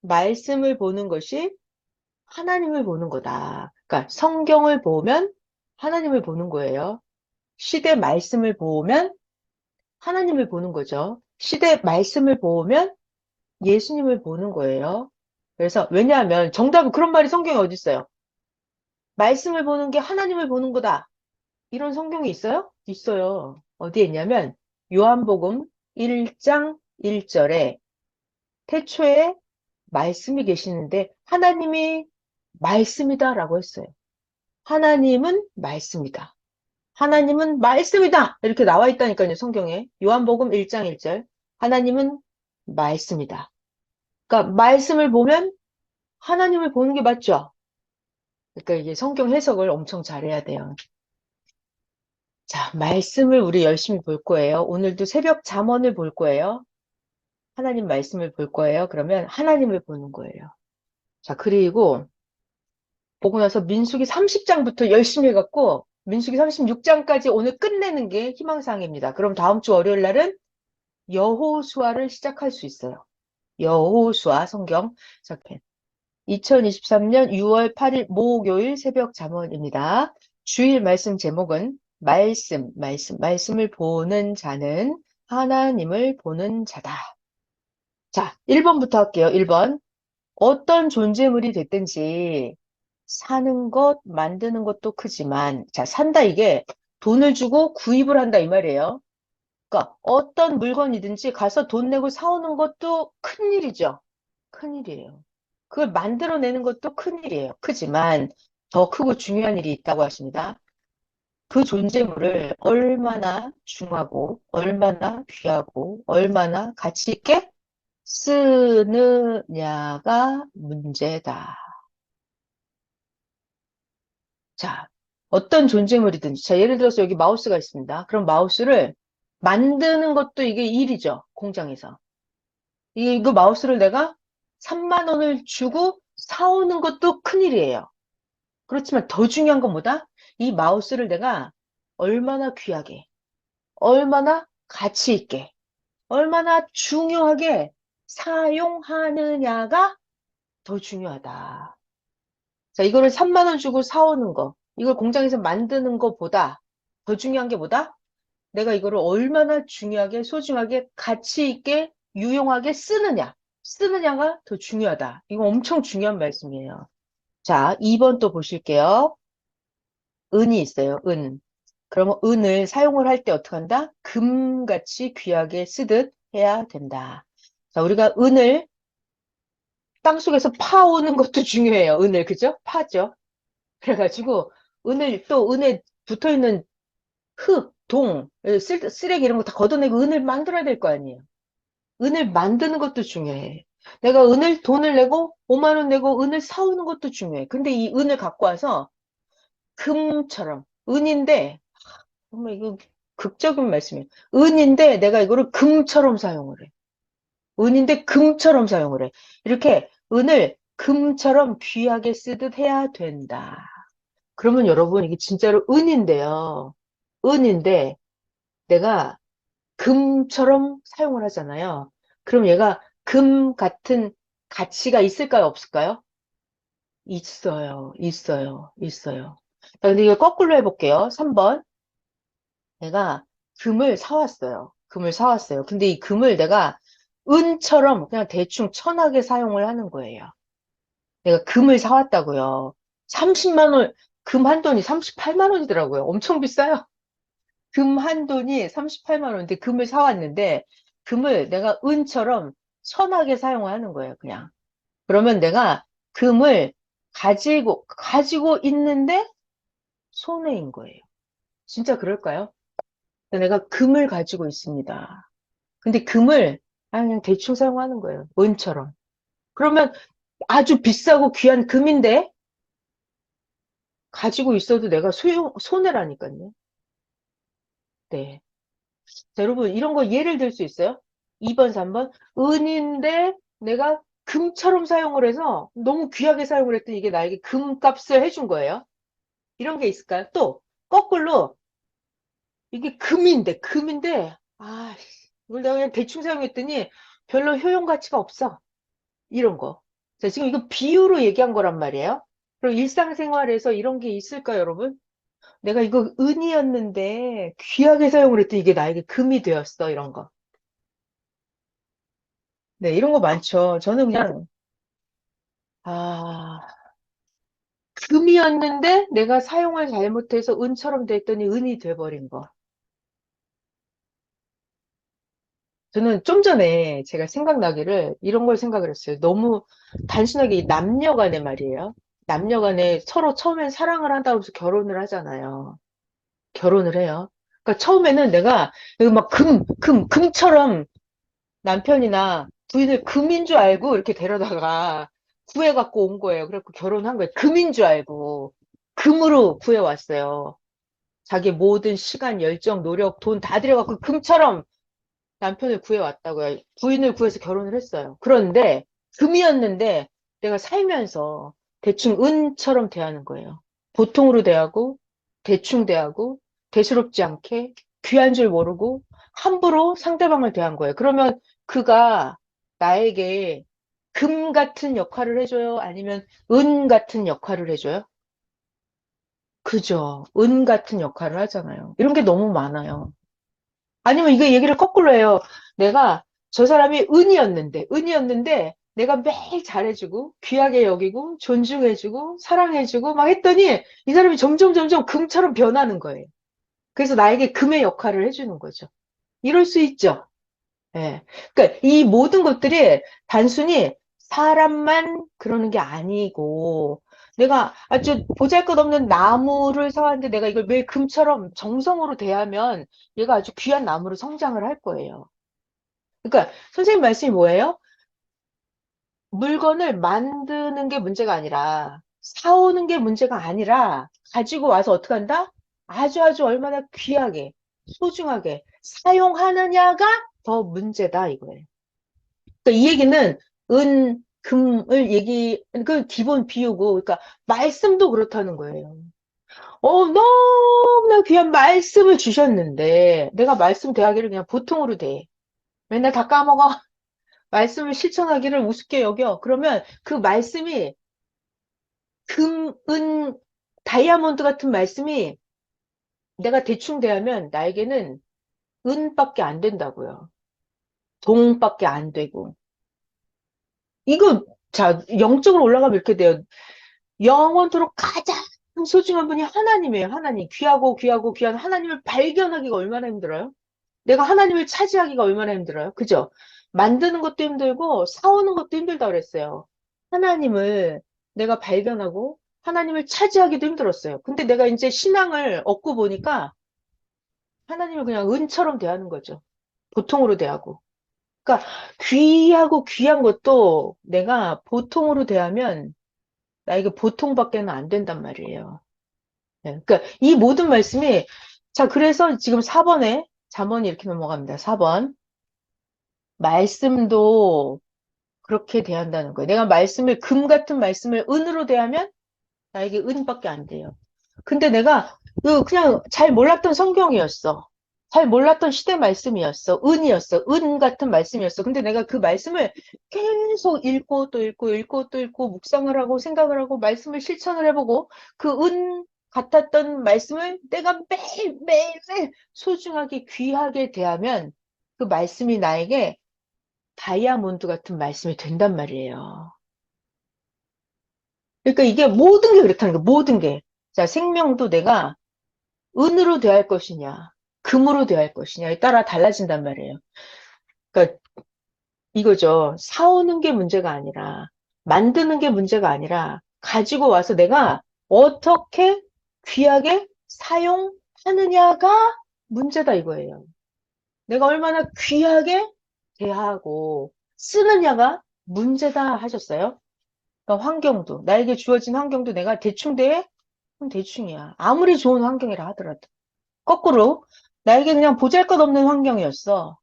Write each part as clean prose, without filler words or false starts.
말씀을 보는 것이 하나님을 보는 거다. 그러니까 성경을 보면 하나님을 보는 거예요. 시대 말씀을 보면 하나님을 보는 거죠. 시대 말씀을 보면 예수님을 보는 거예요. 그래서 왜냐하면 정답은 그런 말이 성경에 어디 있어요? 말씀을 보는 게 하나님을 보는 거다. 이런 성경이 있어요? 있어요. 어디에 있냐면 요한복음 1장 1절에 태초에 말씀이 계시는데 하나님이 말씀이다라고 했어요. 하나님은 말씀이다. 하나님은 말씀이다. 이렇게 나와 있다니까요, 성경에. 요한복음 1장 1절. 하나님은 말씀이다. 그러니까 말씀을 보면 하나님을 보는 게 맞죠? 그러니까 이게 성경 해석을 엄청 잘해야 돼요. 자, 말씀을 우리 열심히 볼 거예요. 오늘도 새벽 잠언을 볼 거예요. 하나님 말씀을 볼 거예요. 그러면 하나님을 보는 거예요. 자, 그리고 보고 나서 민수기 30장부터 열심히 해갖고 민수기 36장까지 오늘 끝내는 게 희망사항입니다. 그럼 다음 주 월요일 날은 여호수아를 시작할 수 있어요. 여호수아 성경. 자, 2023년 6월 8일 목요일 새벽 잠언입니다. 주일 말씀 제목은 말씀을 보는 자는 하나님을 보는 자다. 자, 1번부터 할게요. 1번. 어떤 존재물이 됐든지 사는 것, 만드는 것도 크지만, 자, 산다 이게 돈을 주고 구입을 한다 이 말이에요. 그러니까 어떤 물건이든지 가서 돈 내고 사오는 것도 큰일이죠. 큰일이에요. 그걸 만들어내는 것도 큰일이에요. 크지만 더 크고 중요한 일이 있다고 하십니다. 그 존재물을 얼마나 중하고 얼마나 귀하고 얼마나 가치 있게 쓰느냐가 문제다. 자, 어떤 존재물이든지. 자, 예를 들어서 여기 마우스가 있습니다. 그럼 마우스를 만드는 것도 이게 일이죠. 공장에서. 이거 마우스를 내가 3만 원을 주고 사오는 것도 큰일이에요. 그렇지만 더 중요한 건 뭐다? 이 마우스를 내가 얼마나 귀하게, 얼마나 가치 있게, 얼마나 중요하게 사용하느냐가 더 중요하다. 자, 이거를 3만 원 주고 사오는 거, 이걸 공장에서 만드는 것보다 더 중요한 게 뭐다? 내가 이거를 얼마나 중요하게, 소중하게, 가치 있게, 유용하게 쓰느냐가 더 중요하다. 이거 엄청 중요한 말씀이에요. 자, 2번 또 보실게요. 은이 있어요, 은. 그러면 은을 사용을 할 때 어떻게 한다? 금같이 귀하게 쓰듯 해야 된다. 자, 우리가 은을 땅속에서 파오는 것도 중요해요. 은을, 그죠? 파죠. 그래가지고, 은을 또 은에 붙어 있는 흙, 동, 쓰레기 이런 거 다 걷어내고 은을 만들어야 될 거 아니에요. 은을 만드는 것도 중요해. 내가 돈을 내고 5만 원 내고 은을 사오는 것도 중요해. 근데 이 은을 갖고 와서 금처럼 은인데 정말 이거 극적인 말씀이에요. 은인데 내가 이거를 금처럼 사용을 해. 은인데 금처럼 사용을 해. 이렇게 은을 금처럼 귀하게 쓰듯 해야 된다. 그러면 여러분 이게 진짜로 은인데요. 은인데 내가 금처럼 사용을 하잖아요. 그럼 얘가 금 같은 가치가 있을까요? 없을까요? 있어요. 있어요. 있어요. 자, 근데 이거 거꾸로 해볼게요. 3번. 내가 금을 사왔어요. 금을 사왔어요. 근데 이 금을 내가 은처럼 그냥 대충 천하게 사용을 하는 거예요. 내가 금을 사왔다고요. 30만 원, 금 한 돈이 38만 원이더라고요. 엄청 비싸요. 금 한 돈이 38만 원인데 금을 사왔는데 금을 내가 은처럼 천하게 사용을 하는 거예요, 그냥. 그러면 내가 금을 가지고 있는데 손해인 거예요. 진짜 그럴까요? 내가 금을 가지고 있습니다. 근데 금을 그냥 대충 사용하는 거예요. 은처럼. 그러면 아주 비싸고 귀한 금인데 가지고 있어도 내가 손해라니까요. 네. 자, 여러분, 이런 거 예를 들 수 있어요? 2번, 3번. 은인데 내가 금처럼 사용을 해서 너무 귀하게 사용을 했더니 이게 나에게 금값을 해준 거예요. 이런 게 있을까요? 또, 거꾸로, 이게 금인데, 이걸 내가 그냥 대충 사용했더니 별로 효용 가치가 없어. 이런 거. 자, 지금 이거 비유로 얘기한 거란 말이에요. 그럼 일상생활에서 이런 게 있을까요, 여러분? 내가 이거 은이었는데 귀하게 사용을 했더니 이게 나에게 금이 되었어, 이런 거. 네, 이런 거 많죠. 저는 그냥, 아, 금이었는데 내가 사용을 잘못해서 은처럼 됐더니 은이 돼버린 거. 저는 좀 전에 제가 생각나기를 이런 걸 생각을 했어요. 너무 단순하게 이 남녀 간의 말이에요. 남녀 간에 서로 처음엔 사랑을 한다고 해서 결혼을 하잖아요. 결혼을 해요. 그러니까 처음에는 내가 이거 막 금처럼 남편이나 부인을 금인 줄 알고 이렇게 데려다가 구해갖고 온 거예요. 그래갖고 결혼한 거예요. 금인 줄 알고. 금으로 구해왔어요. 자기 모든 시간, 열정, 노력, 돈 다 들여갖고 금처럼 남편을 구해왔다고요. 부인을 구해서 결혼을 했어요. 그런데 금이었는데 내가 살면서 대충 은처럼 대하는 거예요. 보통으로 대하고 대충 대하고 대수롭지 않게 귀한 줄 모르고 함부로 상대방을 대한 거예요. 그러면 그가 나에게 금 같은 역할을 해줘요? 아니면 은 같은 역할을 해줘요? 그죠. 은 같은 역할을 하잖아요. 이런 게 너무 많아요. 아니면 이거 얘기를 거꾸로 해요. 내가 저 사람이 은이었는데 내가 매일 잘해주고 귀하게 여기고 존중해주고 사랑해주고 막 했더니 이 사람이 점점 금처럼 변하는 거예요. 그래서 나에게 금의 역할을 해주는 거죠. 이럴 수 있죠. 예. 그러니까 이 모든 것들이 단순히 사람만 그러는 게 아니고 내가 아주 보잘것없는 나무를 사왔는데 내가 이걸 매일 금처럼 정성으로 대하면 얘가 아주 귀한 나무로 성장을 할 거예요. 그러니까 선생님 말씀이 뭐예요? 물건을 만드는 게 문제가 아니라 사오는 게 문제가 아니라 가지고 와서 어떻게 한다? 아주 얼마나 귀하게 소중하게 사용하느냐가 더 문제다 이거예요. 그러니까 이 얘기는 금을 그 기본 비유고, 그러니까 말씀도 그렇다는 거예요. 너무나 귀한 말씀을 주셨는데, 내가 말씀 대하기를 그냥 보통으로 대. 맨날 다 까먹어. 말씀을 실천하기를 우습게 여겨. 그러면 그 말씀이 다이아몬드 같은 말씀이 내가 대충 대하면 나에게는 은밖에 안 된다고요. 동밖에 안 되고. 이거, 자, 영적으로 올라가면 이렇게 돼요. 영원토록 가장 소중한 분이 하나님이에요. 하나님. 귀하고 귀한 하나님을 발견하기가 얼마나 힘들어요? 내가 하나님을 차지하기가 얼마나 힘들어요? 그죠? 만드는 것도 힘들고 사오는 것도 힘들다 그랬어요. 하나님을 내가 발견하고 하나님을 차지하기도 힘들었어요. 근데 내가 이제 신앙을 얻고 보니까 하나님을 그냥 은처럼 대하는 거죠. 보통으로 대하고. 그러니까 귀하고 귀한 것도 내가 보통으로 대하면 나에게 보통밖에는 안 된단 말이에요. 네, 그러니까 이 모든 말씀이 자 그래서 지금 4번에 잠언이 이렇게 넘어갑니다. 4번 말씀도 그렇게 대한다는 거예요. 내가 말씀을 금 같은 말씀을 은으로 대하면 나에게 은밖에 안 돼요. 근데 내가 그냥 잘 몰랐던 성경이었어. 잘 몰랐던 시대 말씀이었어. 은이었어. 은 같은 말씀이었어. 근데 내가 그 말씀을 계속 읽고 또 읽고 또 읽고 묵상을 하고 생각을 하고 말씀을 실천을 해보고 그 은 같았던 말씀을 내가 매일 소중하게 귀하게 대하면 그 말씀이 나에게 다이아몬드 같은 말씀이 된단 말이에요. 그러니까 이게 모든 게 그렇다는 거예요. 모든 게. 자, 생명도 내가 은으로 대할 것이냐, 금으로 대할 것이냐에 따라 달라진단 말이에요. 그러니까 이거죠. 사오는 게 문제가 아니라, 만드는 게 문제가 아니라, 가지고 와서 내가 어떻게 귀하게 사용하느냐가 문제다 이거예요. 내가 얼마나 귀하게 대하고 쓰느냐가 문제다 하셨어요. 그러니까 환경도, 나에게 주어진 환경도 내가 대충 대해? 그럼 대충이야. 아무리 좋은 환경이라 하더라도. 거꾸로 나에게 그냥 보잘것없는 환경이었어.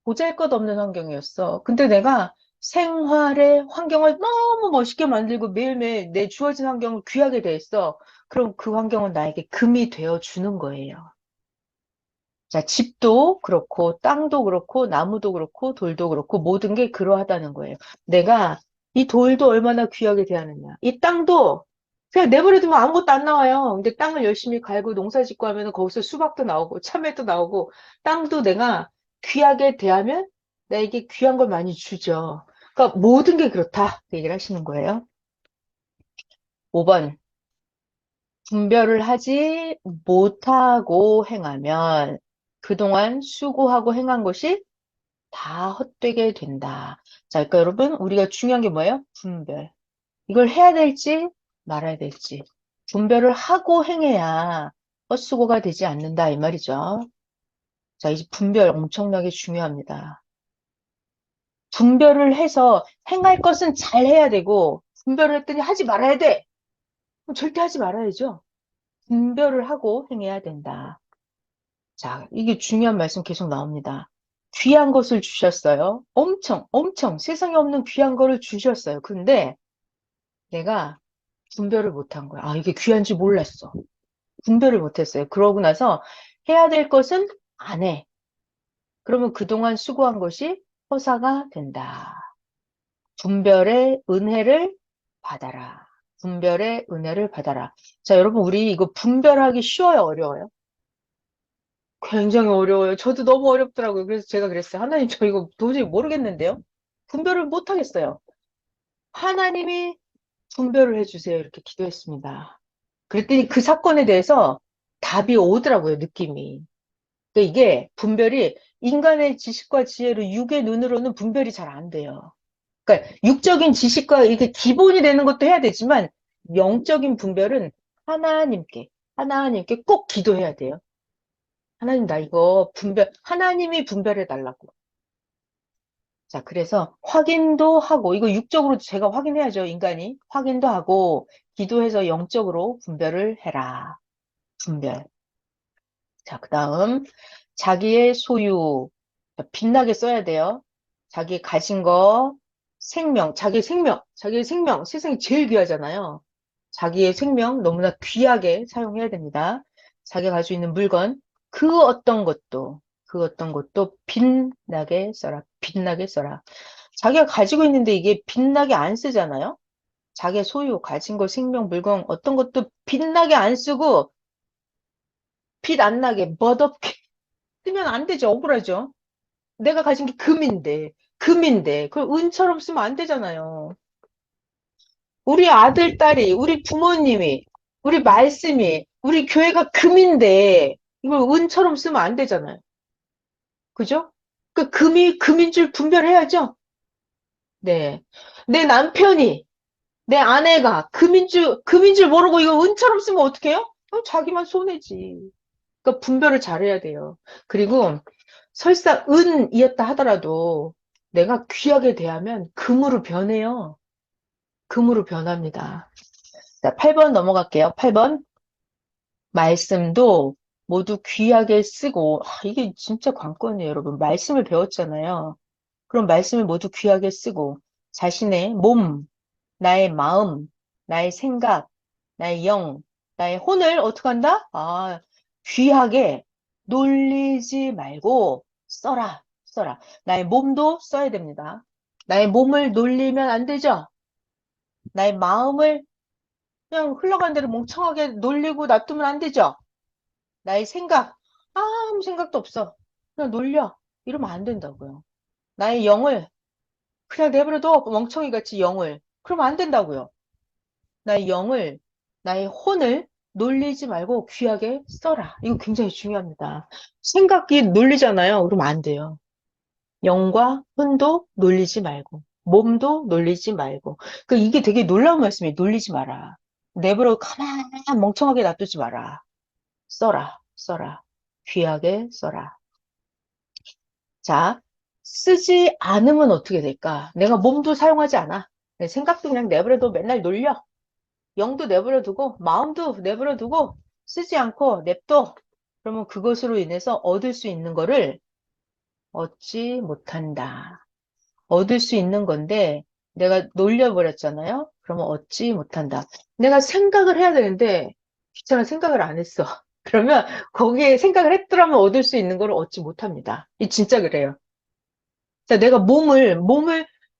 보잘것없는 환경이었어. 근데 내가 생활의 환경을 너무 멋있게 만들고 매일매일 내 주어진 환경을 귀하게 대했어. 그럼 그 환경은 나에게 금이 되어 주는 거예요. 자, 집도 그렇고 땅도 그렇고 나무도 그렇고 돌도 그렇고 모든 게 그러하다는 거예요. 내가 이 돌도 얼마나 귀하게 대하느냐. 이 땅도 그냥 내버려두면 아무것도 안 나와요. 근데 땅을 열심히 갈고 농사 짓고 하면 거기서 수박도 나오고 참외도 나오고 땅도 내가 귀하게 대하면 나에게 귀한 걸 많이 주죠. 그러니까 모든 게 그렇다. 그 얘기를 하시는 거예요. 5번. 분별을 하지 못하고 행하면 그동안 수고하고 행한 것이 다 헛되게 된다. 자, 그러니까 여러분, 우리가 중요한 게 뭐예요? 분별. 이걸 해야 될지 말아야 될지. 분별을 하고 행해야 헛수고가 되지 않는다. 이 말이죠. 자, 이제 분별 엄청나게 중요합니다. 분별을 해서 행할 것은 잘 해야 되고, 분별을 했더니 하지 말아야 돼. 그럼 절대 하지 말아야죠. 분별을 하고 행해야 된다. 자, 이게 중요한 말씀 계속 나옵니다. 귀한 것을 주셨어요. 엄청, 엄청 세상에 없는 귀한 거를 주셨어요. 근데 내가 분별을 못한 거야. 아, 이게 귀한 줄 몰랐어. 분별을 못했어요. 그러고 나서 해야 될 것은 안 해. 그러면 그동안 수고한 것이 허사가 된다. 분별의 은혜를 받아라. 분별의 은혜를 받아라. 자, 여러분, 우리 이거 분별하기 쉬워요, 어려워요? 굉장히 어려워요. 저도 너무 어렵더라고요. 그래서 제가 그랬어요. 하나님, 저 이거 도저히 모르겠는데요? 분별을 못 하겠어요. 하나님이 분별을 해주세요. 이렇게 기도했습니다. 그랬더니 그 사건에 대해서 답이 오더라고요, 느낌이. 그러니까 이게 분별이 인간의 지식과 지혜로 육의 눈으로는 분별이 잘 안 돼요. 그러니까 육적인 지식과 이게 기본이 되는 것도 해야 되지만 영적인 분별은 하나님께 꼭 기도해야 돼요. 하나님, 나 이거 하나님이 분별해 달라고. 자, 그래서 확인도 하고, 이거 육적으로 제가 확인해야죠, 인간이. 확인도 하고, 기도해서 영적으로 분별을 해라. 분별. 자, 그 다음, 자기의 소유. 자, 빛나게 써야 돼요. 자기 가진 거, 자기의 생명, 세상에 제일 귀하잖아요. 자기의 생명 너무나 귀하게 사용해야 됩니다. 자기가 가지고 있는 물건, 그 어떤 것도 빛나게 써라. 빛나게 써라. 자기가 가지고 있는데 이게 빛나게 안 쓰잖아요. 자기의 소유, 가진 거, 생명, 물건, 어떤 것도 빛나게 안 쓰고, 빛 안 나게, 멋없게 쓰면 안 되죠. 억울하죠. 내가 가진 게 금인데, 그걸 은처럼 쓰면 안 되잖아요. 우리 아들, 딸이, 우리 부모님이, 우리 말씀이, 우리 교회가 금인데, 이걸 은처럼 쓰면 안 되잖아요. 그죠? 그 금이 금인 줄 분별해야죠? 네. 내 남편이, 내 아내가 금인 줄 모르고 이거 은처럼 쓰면 어떡해요? 자기만 손해지. 그러니까 분별을 잘해야 돼요. 그리고 설사 은이었다 하더라도 내가 귀하게 대하면 금으로 변해요. 금으로 변합니다. 자, 8번 넘어갈게요. 8번. 말씀도 모두 귀하게 쓰고, 이게 진짜 관건이에요, 여러분. 말씀을 배웠잖아요. 그럼 말씀을 모두 귀하게 쓰고, 자신의 몸, 나의 마음, 나의 생각, 나의 영, 나의 혼을 어떻게 한다? 귀하게 놀리지 말고 써라, 써라. 나의 몸도 써야 됩니다. 나의 몸을 놀리면 안 되죠? 나의 마음을 그냥 흘러가는 대로 멍청하게 놀리고 놔두면 안 되죠? 나의 생각, 아무 생각도 없어. 그냥 놀려. 이러면 안 된다고요. 나의 영을 그냥 내버려둬. 멍청이 같이 영을. 그러면 안 된다고요. 나의 영을, 나의 혼을 놀리지 말고 귀하게 써라. 이거 굉장히 중요합니다. 생각이 놀리잖아요. 그러면 안 돼요. 영과 혼도 놀리지 말고, 몸도 놀리지 말고. 이게 되게 놀라운 말씀이에요. 놀리지 마라. 내버려 가만 멍청하게 놔두지 마라. 써라, 써라. 귀하게 써라. 자, 쓰지 않으면 어떻게 될까? 내가 몸도 사용하지 않아. 내 생각도 그냥 내버려둬 맨날 놀려. 영도 내버려 두고 마음도 내버려 두고 쓰지 않고 냅둬. 그러면 그것으로 인해서 얻을 수 있는 거를 얻지 못한다. 얻을 수 있는 건데 내가 놀려버렸잖아요. 그러면 얻지 못한다. 내가 생각을 해야 되는데 귀찮아 생각을 안 했어. 그러면 거기에 생각을 했더라면 얻을 수 있는 거를 얻지 못합니다. 이 진짜 그래요. 자, 내가 몸을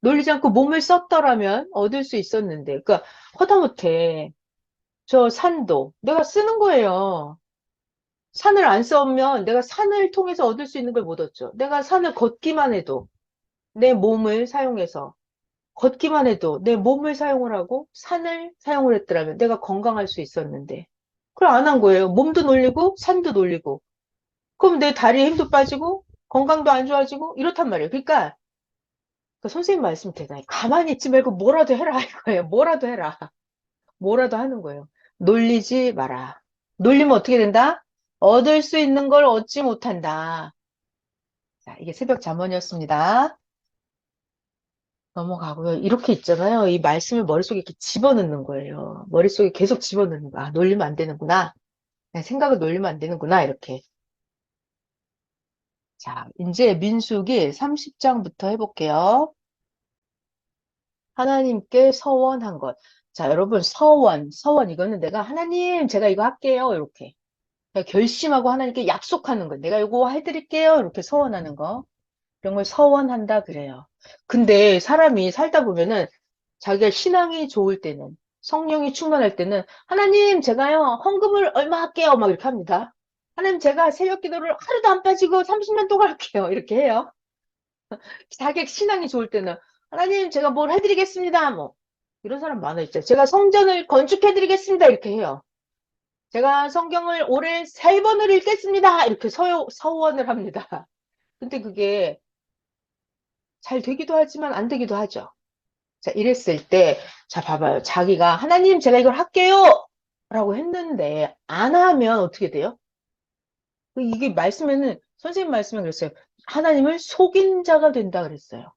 놀리지 않고 몸을 썼더라면 얻을 수 있었는데, 그러니까 허다못해 저 산도 내가 쓰는 거예요. 산을 안 써오면 내가 산을 통해서 얻을 수 있는 걸 못 얻죠. 내가 산을 걷기만 해도 내 몸을 사용해서 걷기만 해도 내 몸을 사용을 하고 산을 사용을 했더라면 내가 건강할 수 있었는데 그걸 안 한 거예요. 몸도 놀리고 산도 놀리고 그럼 내 다리에 힘도 빠지고 건강도 안 좋아지고 이렇단 말이에요. 그러니까 그 선생님 말씀 대단히 가만히 있지 말고 뭐라도 해라 이거예요. 뭐라도 해라. 뭐라도 하는 거예요. 놀리지 마라. 놀리면 어떻게 된다? 얻을 수 있는 걸 얻지 못한다. 자, 이게 새벽 잠언이었습니다. 넘어가고요. 이렇게 있잖아요. 이 말씀을 머릿속에 이렇게 집어넣는 거예요. 머릿속에 계속 집어넣는 거야. 아, 놀리면 안 되는구나. 내 생각을 놀리면 안 되는구나. 이렇게. 자, 이제 민수기 30장부터 해볼게요. 하나님께 서원한 것. 자, 여러분, 서원. 이거는 내가 하나님, 제가 이거 할게요. 이렇게. 내가 결심하고 하나님께 약속하는 거. 내가 이거 해드릴게요. 이렇게 서원하는 거. 이런 걸 서원한다 그래요. 근데 사람이 살다 보면은 자기가 신앙이 좋을 때는, 성령이 충만할 때는, 하나님, 제가요, 헌금을 얼마 할게요. 막 이렇게 합니다. 하나님, 제가 새벽 기도를 하루도 안 빠지고 30년 동안 할게요. 이렇게 해요. 자기 신앙이 좋을 때는, 하나님, 제가 뭘 해드리겠습니다. 뭐. 이런 사람 많아 있죠. 제가 성전을 건축해드리겠습니다. 이렇게 해요. 제가 성경을 올해 3번을 읽겠습니다. 이렇게 서원을 합니다. 근데 그게 잘 되기도 하지만 안 되기도 하죠. 자, 이랬을 때, 자, 봐봐요. 자기가 하나님, 제가 이걸 할게요! 라고 했는데, 안 하면 어떻게 돼요? 이게 말씀에는, 선생님 말씀에 그랬어요. 하나님을 속인 자가 된다 그랬어요.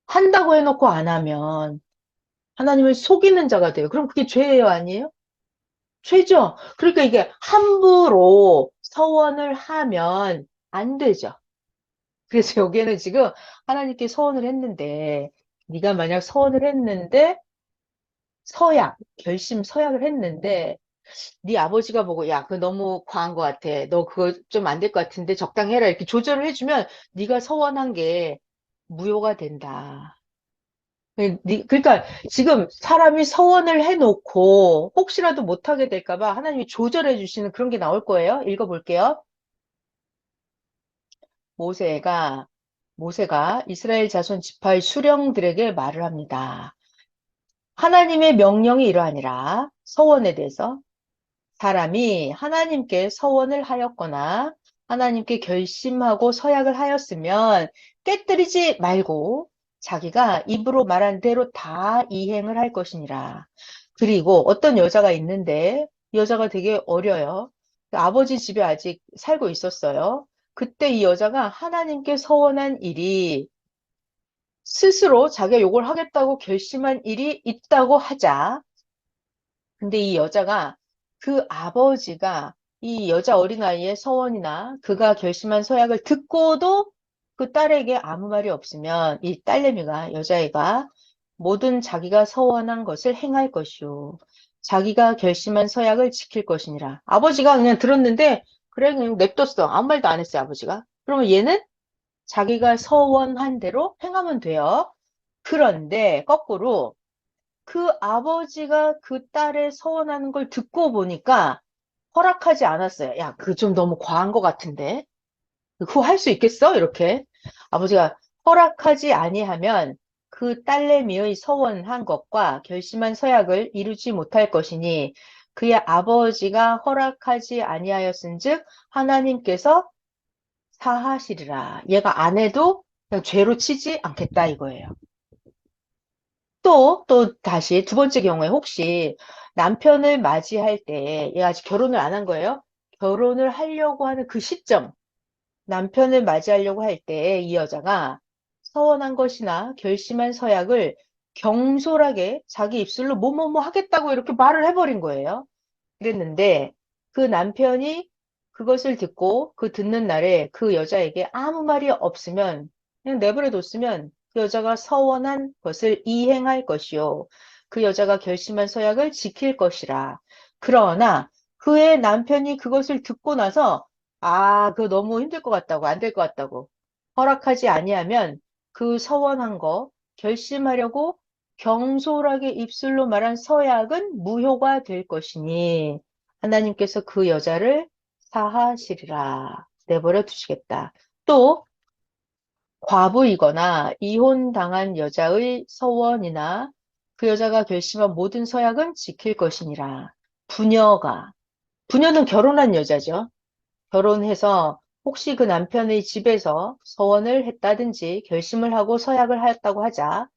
한다고 해놓고 안 하면, 하나님을 속이는 자가 돼요. 그럼 그게 죄예요, 아니에요? 죄죠. 그러니까 이게 함부로 서원을 하면 안 되죠. 그래서 여기에는 지금 하나님께 서원을 했는데, 네가 만약 서원을 했는데, 결심 서약을 했는데, 네 아버지가 보고, 야, 그거 너무 과한 것 같아. 너 그거 좀 안 될 것 같은데 적당히 해라. 이렇게 조절을 해주면 네가 서원한 게 무효가 된다. 그러니까 지금 사람이 서원을 해놓고 혹시라도 못하게 될까 봐 하나님이 조절해 주시는 그런 게 나올 거예요. 읽어볼게요. 모세가 모세가 이스라엘 자손 지파의 수령들에게 말을 합니다. 하나님의 명령이 이러하니라. 서원에 대해서 사람이 하나님께 서원을 하였거나 하나님께 결심하고 서약을 하였으면 깨뜨리지 말고 자기가 입으로 말한 대로 다 이행을 할 것이니라. 그리고 어떤 여자가 있는데 여자가 되게 어려요. 아버지 집에 아직 살고 있었어요. 그때 이 여자가 하나님께 서원한 일이 스스로 자기가 요걸 하겠다고 결심한 일이 있다고 하자. 근데 이 여자가 그 아버지가 이 여자 어린아이의 서원이나 그가 결심한 서약을 듣고도 그 딸에게 아무 말이 없으면 이 딸내미가 여자애가 모든 자기가 서원한 것을 행할 것이요. 자기가 결심한 서약을 지킬 것이니라. 아버지가 그냥 들었는데 그래 그냥 냅뒀어. 아무 말도 안 했어요 아버지가. 그러면 얘는 자기가 서원한 대로 행하면 돼요. 그런데 거꾸로 그 아버지가 그 딸의 서원하는 걸 듣고 보니까 허락하지 않았어요. 야, 그 좀 너무 과한 것 같은데. 그거 할 수 있겠어? 이렇게. 아버지가 허락하지 아니하면 그 딸내미의 서원한 것과 결심한 서약을 이루지 못할 것이니 그의 아버지가 허락하지 아니하였은즉 하나님께서 사하시리라. 얘가 안 해도 그냥 죄로 치지 않겠다 이거예요. 또 다시 두 번째 경우에 혹시 남편을 맞이할 때 얘가 아직 결혼을 안 한 거예요? 결혼을 하려고 하는 그 시점, 남편을 맞이하려고 할 때 이 여자가 서원한 것이나 결심한 서약을 경솔하게 자기 입술로 뭐뭐뭐 하겠다고 이렇게 말을 해버린 거예요. 그랬는데 그 남편이 그것을 듣고 그 듣는 날에 그 여자에게 아무 말이 없으면 그냥 내버려 뒀으면 그 여자가 서원한 것을 이행할 것이요. 그 여자가 결심한 서약을 지킬 것이라. 그러나 그의 남편이 그것을 듣고 나서 아, 그거 너무 힘들 것 같다고, 안 될 것 같다고 허락하지 아니하면 그 서원한 거 결심하려고 경솔하게 입술로 말한 서약은 무효가 될 것이니 하나님께서 그 여자를 사하시리라. 내버려 두시겠다. 또 과부이거나 이혼당한 여자의 서원이나 그 여자가 결심한 모든 서약은 지킬 것이니라. 부녀는 결혼한 여자죠. 결혼해서 혹시 그 남편의 집에서 서원을 했다든지 결심을 하고 서약을 하였다고 하자.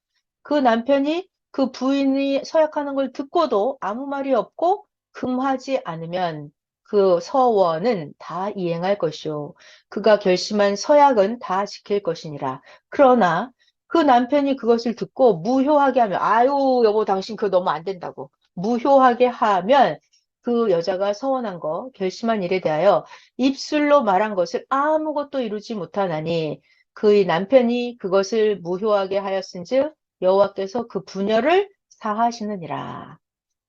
그 남편이 그 부인이 서약하는 걸 듣고도 아무 말이 없고 금하지 않으면 그 서원은 다 이행할 것이요. 그가 결심한 서약은 다 지킬 것이니라. 그러나 그 남편이 그것을 듣고 무효하게 하면, 아유, 여보, 당신 그거 너무 안 된다고. 무효하게 하면 그 여자가 서원한 거, 결심한 일에 대하여 입술로 말한 것을 아무것도 이루지 못하나니 그의 남편이 그것을 무효하게 하였은즉 여호와께서 그 부녀를 사하시느니라.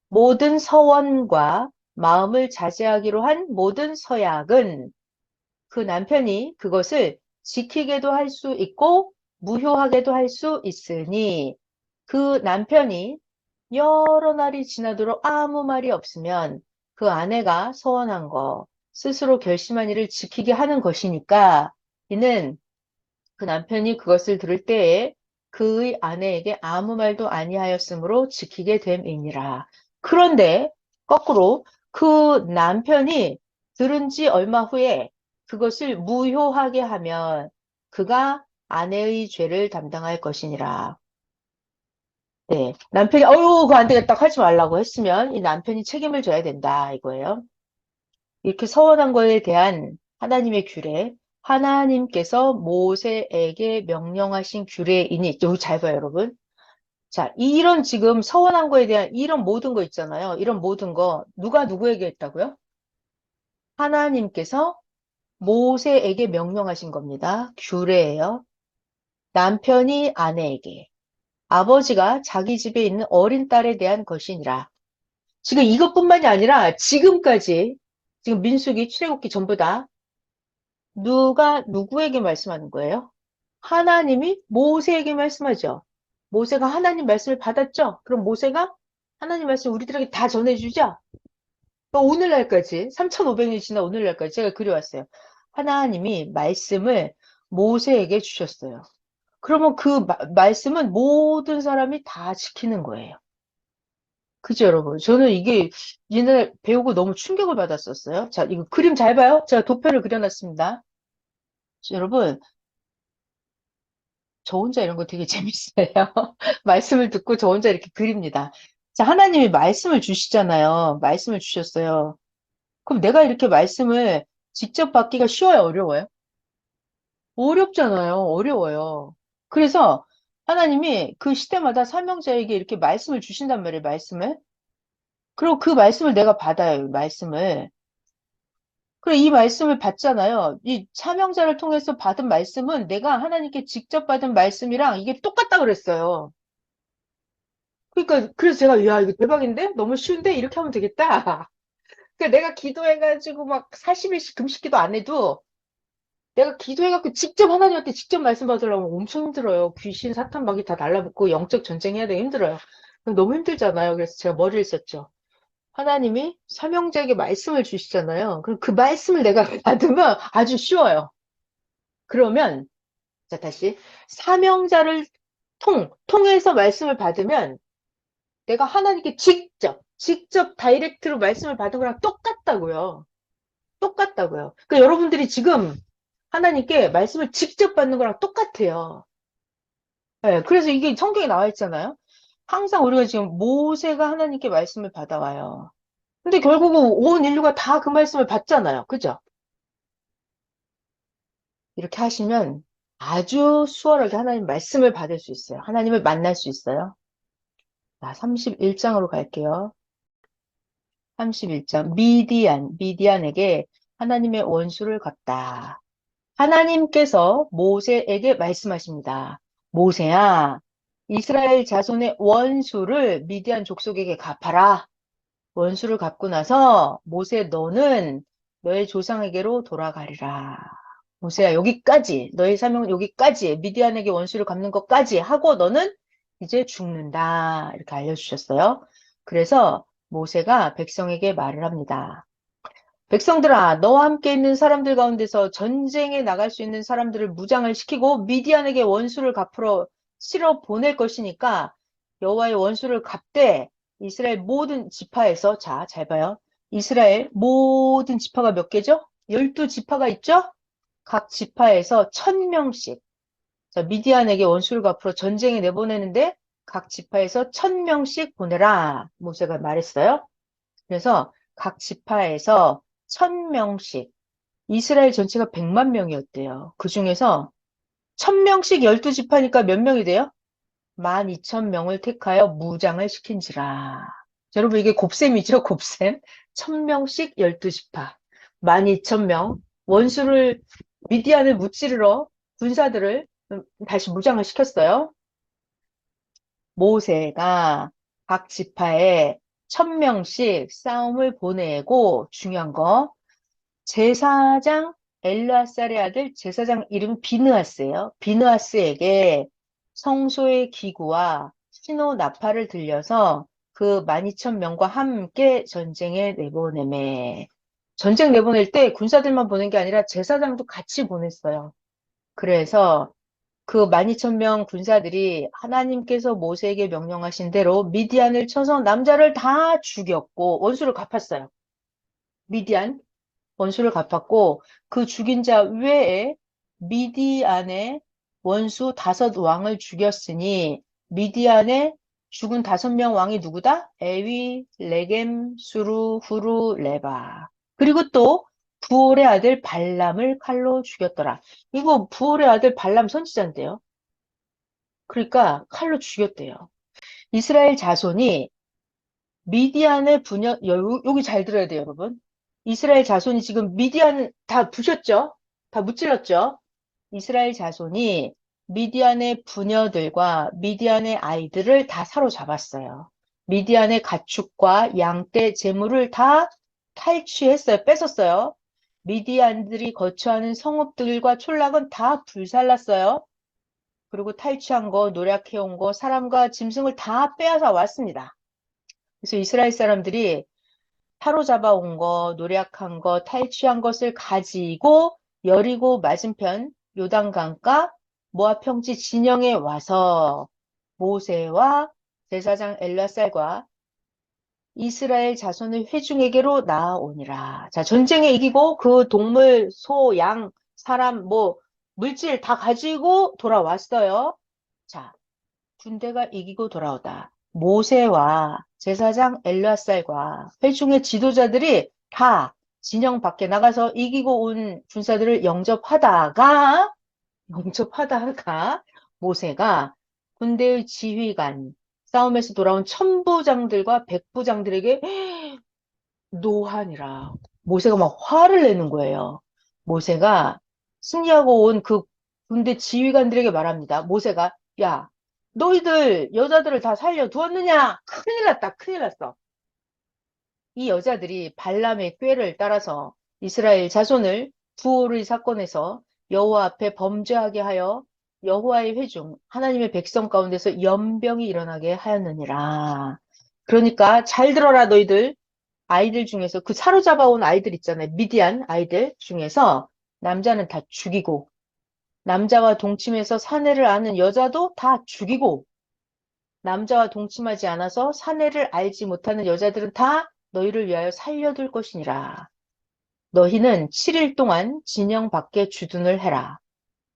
모든 서원과 마음을 자제하기로 한 모든 서약은 그 남편이 그것을 지키게도 할 수 있고 무효하게도 할 수 있으니 그 남편이 여러 날이 지나도록 아무 말이 없으면 그 아내가 서원한 거, 스스로 결심한 일을 지키게 하는 것이니까 이는 그 남편이 그것을 들을 때에 그의 아내에게 아무 말도 아니하였으므로 지키게 됨이니라. 그런데 거꾸로 그 남편이 들은 지 얼마 후에 그것을 무효하게 하면 그가 아내의 죄를 담당할 것이니라. 네. 남편이, 어유, 그거 안 되겠다. 하지 말라고 했으면 이 남편이 책임을 져야 된다. 이거예요. 이렇게 서원한 거에 대한 하나님의 규례, 하나님께서 모세에게 명령하신 규례이니, 여기 잘 봐요, 여러분. 자, 이런 지금 서원한 거에 대한 이런 모든 거 있잖아요. 이런 모든 거, 누가 누구에게 했다고요? 하나님께서 모세에게 명령하신 겁니다. 규례예요. 남편이 아내에게, 아버지가 자기 집에 있는 어린 딸에 대한 것이니라. 지금 이것뿐만이 아니라 지금까지, 지금 민수기, 출애굽기 전부 다 누가 누구에게 말씀하는 거예요? 하나님이 모세에게 말씀하죠. 모세가 하나님 말씀을 받았죠? 그럼 모세가 하나님 말씀 우리들에게 다 전해주죠? 오늘날까지, 3,500년이 지난 오늘날까지 제가 그려왔어요. 하나님이 말씀을 모세에게 주셨어요. 그러면 그 말씀은 모든 사람이 다 지키는 거예요. 그죠, 여러분? 저는 이게 옛날 배우고 너무 충격을 받았었어요. 자, 이거 그림 잘 봐요? 제가 도표를 그려놨습니다. 여러분, 저 혼자 이런 거 되게 재밌어요. 말씀을 듣고 저 혼자 이렇게 그립니다. 자, 하나님이 말씀을 주시잖아요. 말씀을 주셨어요. 그럼 내가 이렇게 말씀을 직접 받기가 쉬워요, 어려워요? 어렵잖아요. 어려워요. 그래서 하나님이 그 시대마다 사명자에게 이렇게 말씀을 주신단 말이에요, 말씀을. 그리고 그 말씀을 내가 받아요, 이 말씀을. 그리고 이 말씀을 받잖아요. 이 사명자를 통해서 받은 말씀은 내가 하나님께 직접 받은 말씀이랑 이게 똑같다 그랬어요. 그러니까 그래서 제가 야 이거 대박인데 너무 쉬운데 이렇게 하면 되겠다. 그러니까 내가 기도해가지고 막 40일씩 금식기도 안 해도 내가 기도해갖고 직접 하나님한테 직접 말씀 받으려면 엄청 힘들어요. 귀신 사탄 막이 다 달라붙고 영적 전쟁해야 되게 힘들어요. 너무 힘들잖아요. 그래서 제가 머리를 썼죠. 하나님이 사명자에게 말씀을 주시잖아요. 그럼 그 말씀을 내가 받으면 아주 쉬워요. 그러면 자 다시 사명자를 통해서 말씀을 받으면 내가 하나님께 직접 다이렉트로 말씀을 받은 거랑 똑같다고요. 똑같다고요. 그러니까 여러분들이 지금 하나님께 말씀을 직접 받는 거랑 똑같아요. 네, 그래서 이게 성경에 나와 있잖아요. 항상 우리가 지금 모세가 하나님께 말씀을 받아와요. 근데 결국은 온 인류가 다 그 말씀을 받잖아요. 그죠? 이렇게 하시면 아주 수월하게 하나님 말씀을 받을 수 있어요. 하나님을 만날 수 있어요. 자, 31장으로 갈게요. 31장. 미디안에게 하나님의 원수를 걷다. 하나님께서 모세에게 말씀하십니다. 모세야, 이스라엘 자손의 원수를 미디안 족속에게 갚아라. 원수를 갚고 나서 모세 너는 너의 조상에게로 돌아가리라. 모세야, 여기까지. 너의 사명은 여기까지. 미디안에게 원수를 갚는 것까지 하고 너는 이제 죽는다. 이렇게 알려주셨어요. 그래서 모세가 백성에게 말을 합니다. 백성들아, 너와 함께 있는 사람들 가운데서 전쟁에 나갈 수 있는 사람들을 무장을 시키고 미디안에게 원수를 갚으러 실어 보낼 것이니까 여호와의 원수를 갚되 이스라엘 모든 지파에서 자, 잘 봐요. 이스라엘 모든 지파가 몇 개죠? 12지파가 있죠? 각 지파에서 1000명씩 자, 미디안에게 원수를 갚으러 전쟁에 내보내는데 각 지파에서 1000명씩 보내라. 모세가 말했어요. 그래서 각 지파에서 1000명씩 이스라엘 전체가 100만 명이었대요. 그 중에서 1000명씩 12지파니까 몇 명이 돼요? 12,000명을 택하여 무장을 시킨지라. 자, 여러분 이게 곱셈이죠, 곱셈. 1000명씩 12지파. 12,000명. 원수를 미디안을 무찌르러 군사들을 다시 무장을 시켰어요. 모세가 각 지파에 1000명씩 싸움을 보내고 중요한 거 제사장 엘르아살의 아들 제사장 이름 비느하스예요. 비느하스에게 성소의 기구와 신호 나팔을 들려서 그 12,000명과 함께 전쟁에 내보내매. 전쟁 내보낼 때 군사들만 보낸 게 아니라 제사장도 같이 보냈어요. 그래서 그 12,000명 군사들이 하나님께서 모세에게 명령하신 대로 미디안을 쳐서 남자를 다 죽였고 원수를 갚았어요. 미디안 원수를 갚았고 그 죽인 자 외에 미디안의 원수 5왕을 죽였으니 미디안의 죽은 5명 왕이 누구다? 에위, 레겜, 수루, 후루, 레바. 그리고 또 부올의 아들 발람을 칼로 죽였더라. 이거 부올의 아들 발람 선지자인데요. 그러니까 칼로 죽였대요. 이스라엘 자손이 미디안의 분열, 여기 잘 들어야 돼요, 여러분. 이스라엘 자손이 지금 미디안 다 부셨죠? 다 무찔렀죠? 이스라엘 자손이 미디안의 부녀들과 미디안의 아이들을 다 사로잡았어요. 미디안의 가축과 양떼, 재물을 다 탈취했어요. 뺏었어요. 미디안들이 거처하는 성읍들과 촌락은 다 불살랐어요. 그리고 탈취한 거, 노력해온 거, 사람과 짐승을 다 빼앗아 왔습니다. 그래서 이스라엘 사람들이 사로잡아온 거, 노력한 거, 탈취한 것을 가지고 여리고 맞은편 요단강가 모압 평지 진영에 와서 모세와 제사장 엘라살과 이스라엘 자손의 회중에게로 나아오니라. 자, 전쟁에 이기고 그 동물, 소, 양, 사람, 뭐 물질 다 가지고 돌아왔어요. 자, 군대가 이기고 돌아오다. 모세와 제사장 엘르아살과 회중의 지도자들이 다 진영 밖에 나가서 이기고 온 군사들을 영접하다가 모세가 군대의 지휘관, 싸움에서 돌아온 천부장들과 백부장들에게 노하니라. 모세가 막 화를 내는 거예요. 모세가 승리하고 온 그 군대 지휘관들에게 말합니다. 모세가 야, 너희들 여자들을 다 살려두었느냐? 큰일 났다. 큰일 났어. 이 여자들이 발람의 꾀를 따라서 이스라엘 자손을 부올의 사건에서 여호와 앞에 범죄하게 하여 여호와의 회중 하나님의 백성 가운데서 연병이 일어나게 하였느니라. 그러니까 잘 들어라 너희들. 아이들 중에서 그 사로잡아온 아이들 있잖아요. 미디안 아이들 중에서 남자는 다 죽이고 남자와 동침해서 사내를 아는 여자도 다 죽이고 남자와 동침하지 않아서 사내를 알지 못하는 여자들은 다 너희를 위하여 살려둘 것이니라. 너희는 7일 동안 진영 밖에 주둔을 해라.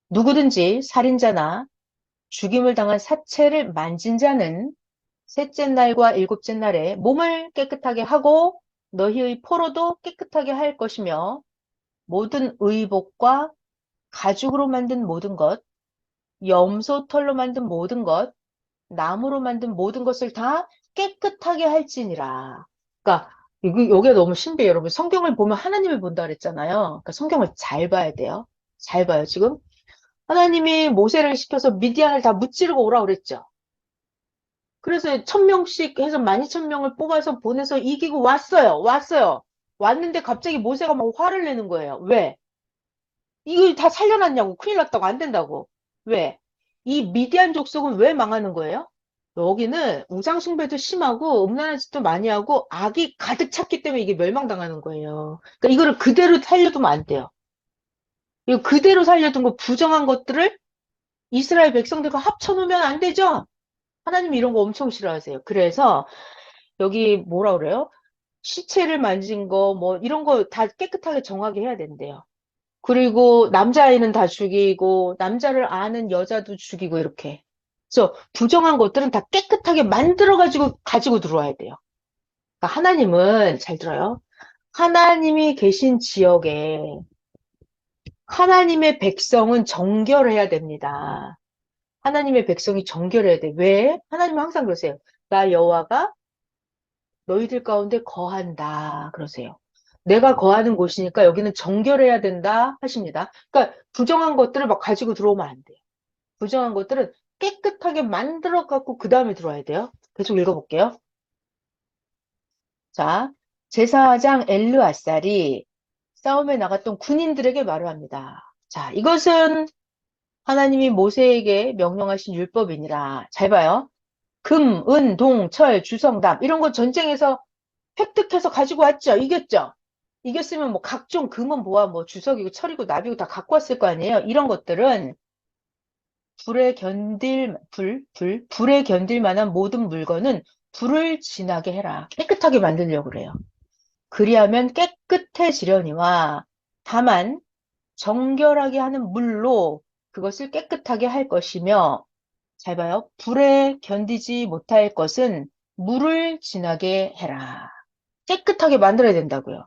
누구든지 살인자나 죽임을 당한 사체를 만진 자는 셋째 날과 일곱째 날에 몸을 깨끗하게 하고 너희의 포로도 깨끗하게 할 것이며 모든 의복과 가죽으로 만든 모든 것, 염소 털로 만든 모든 것, 나무로 만든 모든 것을 다 깨끗하게 할지니라. 그러니까 이게 너무 신비해요. 여러분 성경을 보면 하나님을 본다 그랬잖아요. 그러니까 성경을 잘 봐야 돼요. 잘 봐요. 지금 하나님이 모세를 시켜서 미디안을 다 무찌르고 오라 그랬죠. 그래서 1000명씩 해서 12,000명을 뽑아서 보내서 이기고 왔어요. 왔어요. 왔는데 갑자기 모세가 막 화를 내는 거예요. 왜? 이걸 다 살려놨냐고. 큰일 났다고. 안 된다고. 왜? 이 미디안 족속은 왜 망하는 거예요? 여기는 우상숭배도 심하고 음란한 짓도 많이 하고 악이 가득 찼기 때문에 이게 멸망당하는 거예요. 그러니까 이거를 그대로 살려두면 안 돼요. 이거 그대로 살려둔 거 부정한 것들을 이스라엘 백성들과 합쳐놓으면 안 되죠? 하나님이 이런 거 엄청 싫어하세요. 그래서 여기 뭐라 그래요? 시체를 만진 거, 뭐, 이런 거 다 깨끗하게 정하게 해야 된대요. 그리고 남자아이는 다 죽이고, 남자를 아는 여자도 죽이고, 이렇게. 그래서 부정한 것들은 다 깨끗하게 만들어가지고, 가지고 들어와야 돼요. 그러니까 하나님은, 잘 들어요. 하나님이 계신 지역에 하나님의 백성은 정결해야 됩니다. 하나님의 백성이 정결해야 돼. 왜? 하나님은 항상 그러세요. 나 여호와가 너희들 가운데 거한다. 그러세요. 내가 거하는 곳이니까 여기는 정결해야 된다 하십니다. 그러니까 부정한 것들을 막 가지고 들어오면 안 돼요. 부정한 것들은 깨끗하게 만들어 갖고 그 다음에 들어와야 돼요. 계속 읽어볼게요. 자, 제사장 엘르아살이 싸움에 나갔던 군인들에게 말을 합니다. 자, 이것은 하나님이 모세에게 명령하신 율법이니라. 잘 봐요. 금, 은, 동, 철, 주성담 이런 거 전쟁에서 획득해서 가지고 왔죠. 이겼죠. 이겼으면 뭐 각종 금은 뭐야 뭐 주석이고 철이고 나비고 다 갖고 왔을 거 아니에요. 이런 것들은 불에 견딜 만한 모든 물건은 불을 지나게 해라. 깨끗하게 만들려고 그래요. 그리하면 깨끗해지려니와 다만 정결하게 하는 물로 그것을 깨끗하게 할 것이며 잘 봐요. 불에 견디지 못할 것은 물을 지나게 해라. 깨끗하게 만들어야 된다고요.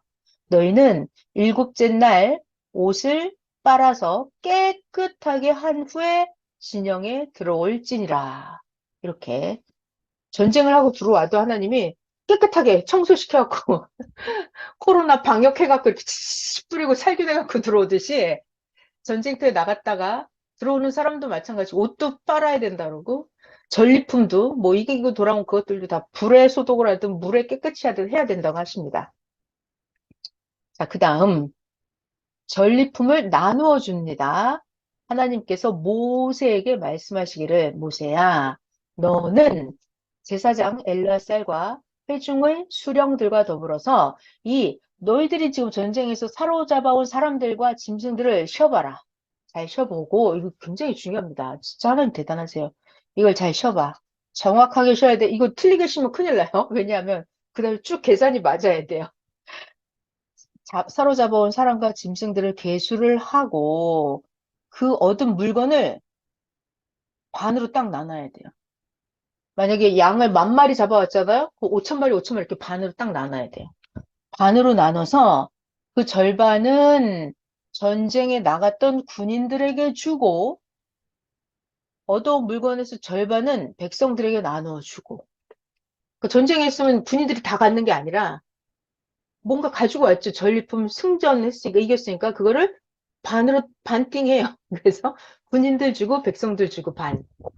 너희는 일곱째 날 옷을 빨아서 깨끗하게 한 후에 진영에 들어올지니라. 이렇게 전쟁을 하고 들어와도 하나님이 깨끗하게 청소시켜갖고 코로나 방역해갖고 이렇게 뿌리고 살균해갖고 들어오듯이 전쟁터에 나갔다가 들어오는 사람도 마찬가지 옷도 빨아야 된다 그러고 전리품도 뭐 이기고 돌아온 그것들도 다 불에 소독을 하든 물에 깨끗이 하든 해야 된다고 하십니다. 자, 그 다음 전리품을 나누어 줍니다. 하나님께서 모세에게 말씀하시기를 모세야 너는 제사장 엘르아살과 회중의 수령들과 더불어서 이 너희들이 지금 전쟁에서 사로잡아온 사람들과 짐승들을 쉬어봐라. 잘 쉬어보고 이거 굉장히 중요합니다. 진짜 하나님 대단하세요. 이걸 잘 쉬어봐. 정확하게 쉬어야 돼. 이거 틀리게 쉬면 큰일 나요. 왜냐하면 그다음에 쭉 계산이 맞아야 돼요. 사로잡아온 사람과 짐승들을 계수를 하고 그 얻은 물건을 반으로 딱 나눠야 돼요. 만약에 양을 10,000마리 잡아왔잖아요? 그 5,000마리, 5,000마리 이렇게 반으로 딱 나눠야 돼요. 반으로 나눠서 그 절반은 전쟁에 나갔던 군인들에게 주고 얻어온 물건에서 절반은 백성들에게 나누어 주고. 그 전쟁에 있으면 군인들이 다 갖는 게 아니라 뭔가 가지고 왔죠. 전리품 승전했으니까 이겼으니까 그거를 반으로 반띵해요. 그래서 군인들 주고 백성들 주고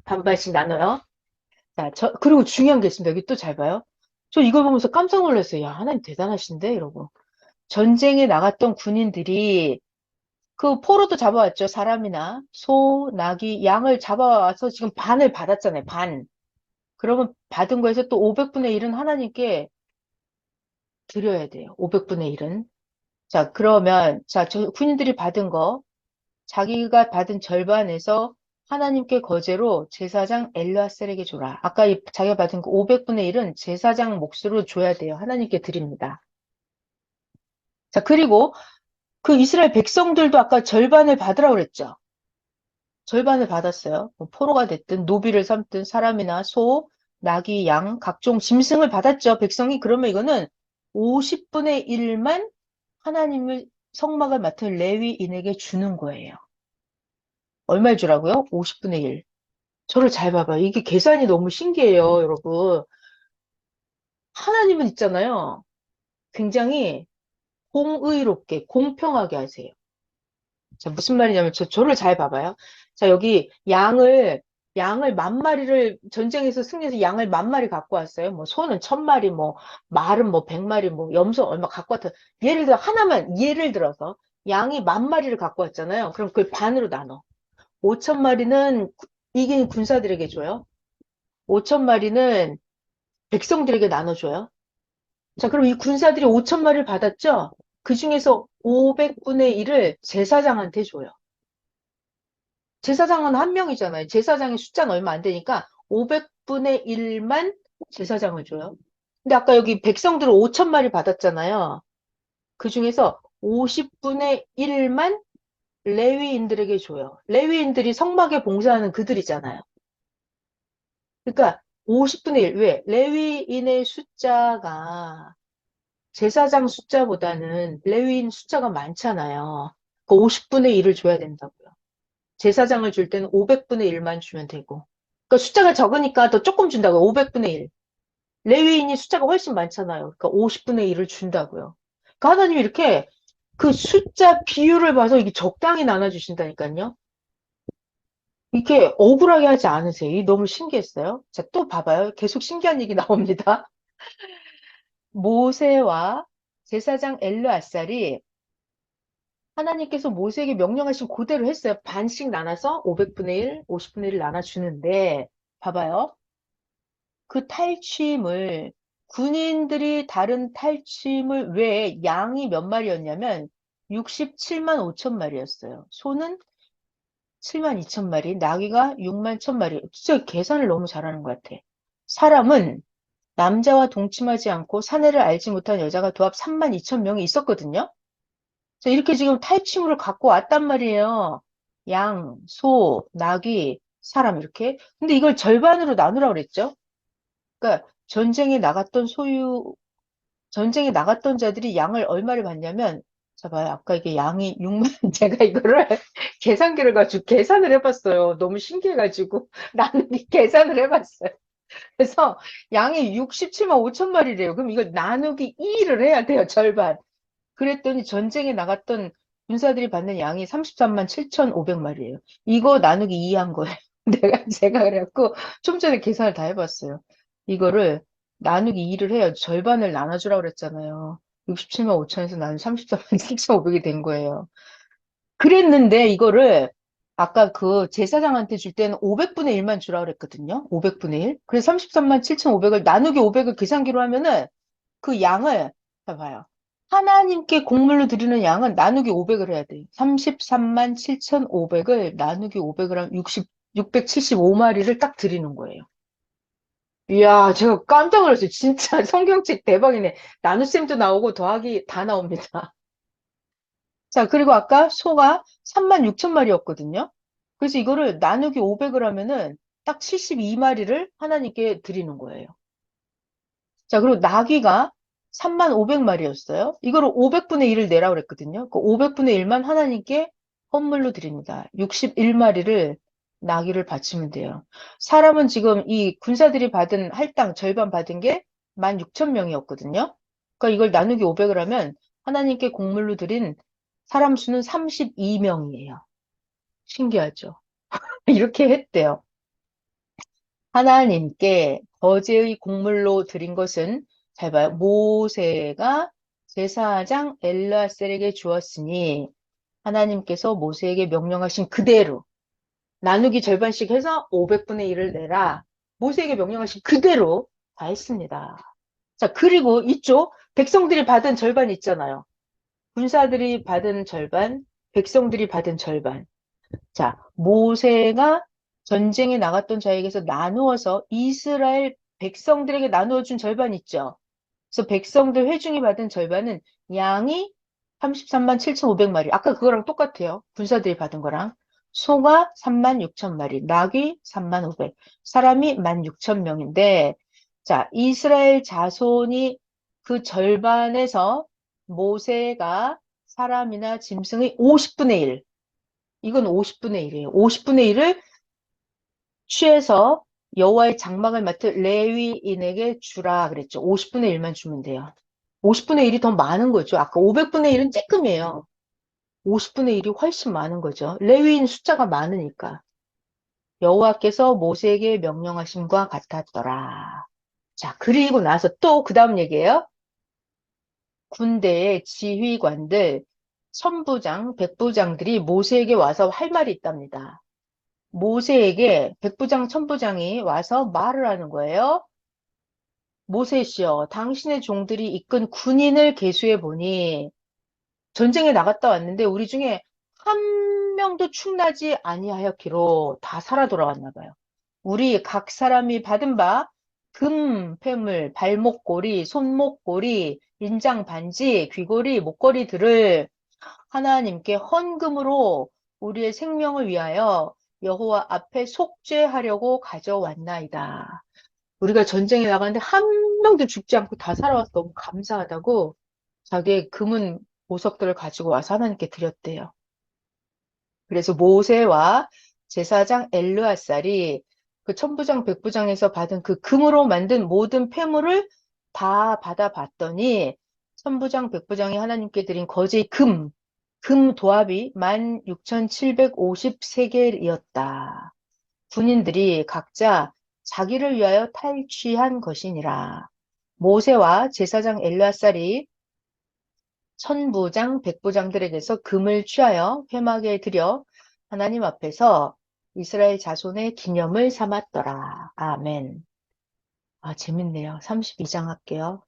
반반씩 나눠요. 자, 그리고 중요한 게 있습니다. 여기 또 잘 봐요. 저 이걸 보면서 깜짝 놀랐어요. 야, 하나님 대단하신데? 이러고. 전쟁에 나갔던 군인들이 그 포로도 잡아왔죠. 사람이나 소, 나귀, 양을 잡아와서 지금 반을 받았잖아요. 반. 그러면 받은 거에서 또 500분의 1은 하나님께 드려야 돼요. 500분의 1은. 자, 그러면, 자, 저 군인들이 받은 거, 자기가 받은 절반에서 하나님께 거제로 제사장 엘르아셀에게 줘라. 아까 자기가 받은 그 500분의 1은 제사장 몫으로 줘야 돼요. 하나님께 드립니다. 자, 그리고 그 이스라엘 백성들도 아까 절반을 받으라고 그랬죠. 절반을 받았어요. 뭐 포로가 됐든 노비를 삼든 사람이나 소, 나귀, 양, 각종 짐승을 받았죠. 백성이 그러면 이거는 50분의 1만 하나님을 성막을 맡은 레위인에게 주는 거예요. 얼마를 주라고요? 50분의 1. 저를 잘 봐봐요. 이게 계산이 너무 신기해요, 여러분. 하나님은 있잖아요. 굉장히 공의롭게, 공평하게 하세요. 자, 무슨 말이냐면, 저를 잘 봐봐요. 자, 여기 양을 10,000마리를, 전쟁에서 승리해서 양을 10,000마리 갖고 왔어요. 뭐, 소는 1,000마리, 뭐, 말은 뭐, 100마리, 뭐, 염소 얼마 갖고 왔다. 예를 들어서, 양이 10,000마리를 갖고 왔잖아요. 그럼 그걸 반으로 나눠. 5,000마리는 이긴 군사들에게 줘요. 5,000마리는 백성들에게 나눠줘요. 자, 그럼 이 군사들이 5,000마리를 받았죠? 그 중에서 500분의 1을 제사장한테 줘요. 제사장은 한 명이잖아요. 제사장의 숫자는 얼마 안 되니까 500분의 1만 제사장을 줘요. 근데 아까 여기 백성들은 5,000마리 받았잖아요. 그 중에서 50분의 1만 레위인들에게 줘요. 레위인들이 성막에 봉사하는 그들이잖아요. 그러니까 50분의 1. 왜? 레위인의 숫자가 제사장 숫자보다는 레위인 숫자가 많잖아요. 그 50분의 1을 줘야 된다고요. 제사장을 줄 때는 500분의 1만 주면 되고. 그러니까 숫자가 적으니까 더 조금 준다고요. 500분의 1. 레위인이 숫자가 훨씬 많잖아요. 그러니까 50분의 1을 준다고요. 그러니까 하나님이 이렇게 그 숫자 비율을 봐서 이게 적당히 나눠주신다니까요. 이렇게 억울하게 하지 않으세요. 이게 너무 신기했어요. 자, 또 봐봐요. 계속 신기한 얘기 나옵니다. 모세와 제사장 엘르아살이 하나님께서 모세에게 명령하신 그대로 했어요. 반씩 나눠서 500분의 1, 50분의 1 나눠주는데, 봐봐요. 그 탈취물, 군인들이 다른 탈취물 외에 양이 몇 마리였냐면 67만 5천 마리였어요. 소는 7만 2천 마리, 나귀가 6만 1천 마리. 진짜 계산을 너무 잘하는 것 같아. 사람은 남자와 동침하지 않고 사내를 알지 못한 여자가 도합 3만 2천 명이 있었거든요. 자, 이렇게 지금 탈취물을 갖고 왔단 말이에요. 양, 소, 나귀, 사람 이렇게. 근데 이걸 절반으로 나누라고 그랬죠. 그러니까 전쟁에 나갔던 자들이 양을 얼마를 받냐면, 자 봐요. 아까 이게 양이 6만, 제가 이거를 계산기를 가지고 계산을 해봤어요. 너무 신기해가지고 나는 이 계산을 해봤어요. 그래서 양이 67만 5천 마리래요. 그럼 이걸 나누기 2를 해야 돼요. 절반. 그랬더니 전쟁에 나갔던 군사들이 받는 양이 33만 7,500마리예요. 이거 나누기 2 한 거예요. 제가 그래갖고 좀 전에 계산을 다 해봤어요. 이거를 나누기 2를 해요. 절반을 나눠주라고 그랬잖아요. 67만 5천에서 나는 33만 7,500이 된 거예요. 그랬는데 이거를 아까 그 제사장한테 줄 때는 500분의 1만 주라고 그랬거든요. 500분의 1. 그래서 33만 7,500을 나누기 500을 계산기로 하면은 그 양을, 봐봐요. 하나님께 곡물로 드리는 양은 나누기 500을 해야 돼요. 33만 7,500을 나누기 500을 하면 675마리를 딱 드리는 거예요. 이야, 제가 깜짝 놀랐어요. 진짜 성경책 대박이네. 나눗셈도 나오고 더하기 다 나옵니다. 자, 그리고 아까 소가 3만 6천 마리였거든요. 그래서 이거를 나누기 500을 하면은 딱 72마리를 하나님께 드리는 거예요. 자, 그리고 나귀가 3만 500마리였어요. 이거를 500분의 1을 내라고 그랬거든요. 그 500분의 1만 하나님께 헌물로 드립니다. 61마리를 나귀를 바치면 돼요. 사람은 지금 이 군사들이 받은 할당 절반 받은 게 16,000명이었거든요. 그러니까 이걸 나누기 500을 하면 하나님께 곡물로 드린 사람 수는 32명이에요. 신기하죠? 이렇게 했대요. 하나님께 거제의 곡물로 드린 것은, 잘 봐요. 모세가 제사장 엘르아셀에게 주었으니 하나님께서 모세에게 명령하신 그대로 나누기 절반씩 해서 500분의 1을 내라. 모세에게 명령하신 그대로 다 했습니다. 자, 그리고 이쪽 백성들이 받은 절반 있잖아요. 군사들이 받은 절반, 백성들이 받은 절반. 자, 모세가 전쟁에 나갔던 자에게서 나누어서 이스라엘 백성들에게 나누어 준 절반 있죠. 그래서 백성들 회중이 받은 절반은 양이 33만 7,500마리. 아까 그거랑 똑같아요. 군사들이 받은 거랑. 소가 3만 6천 마리, 낙이 3만 500, 사람이 1만 6천 명인데, 자, 이스라엘 자손이 그 절반에서 모세가 사람이나 짐승의 50분의 1, 이건 50분의 1이에요. 50분의 1을 취해서 여호와의 장막을 맡을 레위인에게 주라 그랬죠. 50분의 1만 주면 돼요. 50분의 1이 더 많은 거죠. 아까 500분의 1은 쬐끔이에요. 50분의 1이 훨씬 많은 거죠. 레위인 숫자가 많으니까. 여호와께서 모세에게 명령하심과 같았더라. 자, 그리고 나서 또 그 다음 얘기예요. 군대의 지휘관들, 천부장, 백부장들이 모세에게 와서 할 말이 있답니다. 모세에게 백부장, 천부장이 와서 말을 하는 거예요. 모세시여, 당신의 종들이 이끈 군인을 계수해 보니 전쟁에 나갔다 왔는데 우리 중에 한 명도 충나지 아니하였기로 다 살아 돌아왔나 봐요. 우리 각 사람이 받은 바 금, 패물, 발목고리, 손목고리, 인장 반지, 귀고리, 목걸이들을 하나님께 헌금으로 우리의 생명을 위하여 여호와 앞에 속죄하려고 가져왔나이다. 우리가 전쟁에 나갔는데 한 명도 죽지 않고 다 살아와서 너무 감사하다고 자기의 금은 보석들을 가지고 와서 하나님께 드렸대요. 그래서 모세와 제사장 엘르아살이 그 천부장 백부장에서 받은 그 금으로 만든 모든 폐물을 다 받아봤더니 천부장 백부장이 하나님께 드린 거제의 금 도합이 16,753개이었다. 군인들이 각자 자기를 위하여 탈취한 것이니라. 모세와 제사장 엘르아살이 천부장, 백부장들에게서 금을 취하여 회막에 들여 하나님 앞에서 이스라엘 자손의 기념을 삼았더라. 아멘. 아, 재밌네요. 32장 할게요.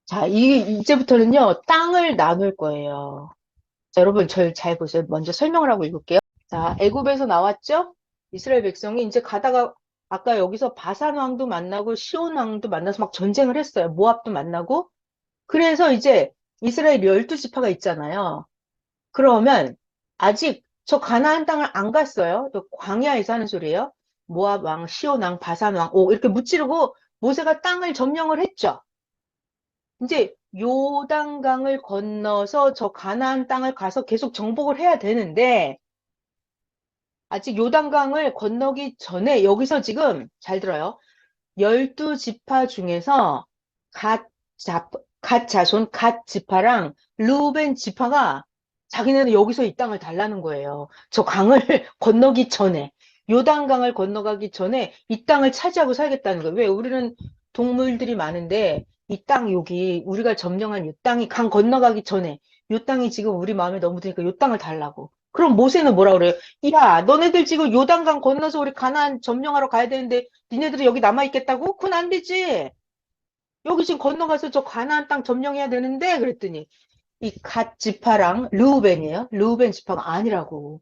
자, 이제부터는요, 땅을 나눌 거예요. 자, 여러분, 절 잘 보세요. 먼저 설명을 하고 읽을게요. 자, 애굽에서 나왔죠? 이스라엘 백성이 이제 가다가 아까 여기서 바산 왕도 만나고 시온 왕도 만나서 막 전쟁을 했어요. 모압도 만나고. 그래서 이제 이스라엘 12지파가 있잖아요. 그러면 아직 저 가나안 땅을 안 갔어요. 저 광야에서 하는 소리예요. 모압 왕, 시온 왕, 바산 왕, 오 이렇게 무찌르고 모세가 땅을 점령을 했죠. 이제 요단강을 건너서 저 가나안 땅을 가서 계속 정복을 해야 되는데 아직 요단강을 건너기 전에 여기서 지금 잘 들어요. 12지파 중에서 갓, 갓 자손, 갓 지파랑 르우벤 지파가 자기네는 여기서 이 땅을 달라는 거예요. 저 강을 건너기 전에, 요단강을 건너가기 전에 이 땅을 차지하고 살겠다는 거예요. 왜? 우리는 동물들이 많은데 이 땅 여기 우리가 점령한 이 땅이 강 건너가기 전에 이 땅이 지금 우리 마음에 너무 드니까 이 땅을 달라고. 그럼 모세는 뭐라 그래요? 야, 너네들 지금 요단강 건너서 우리 가나안 점령하러 가야 되는데 니네들이 여기 남아있겠다고? 그건 안 되지. 여기 지금 건너가서 저 가나안 땅 점령해야 되는데 그랬더니 이 갓 지파랑 르우벤이에요. 르우벤 지파가 아니라고.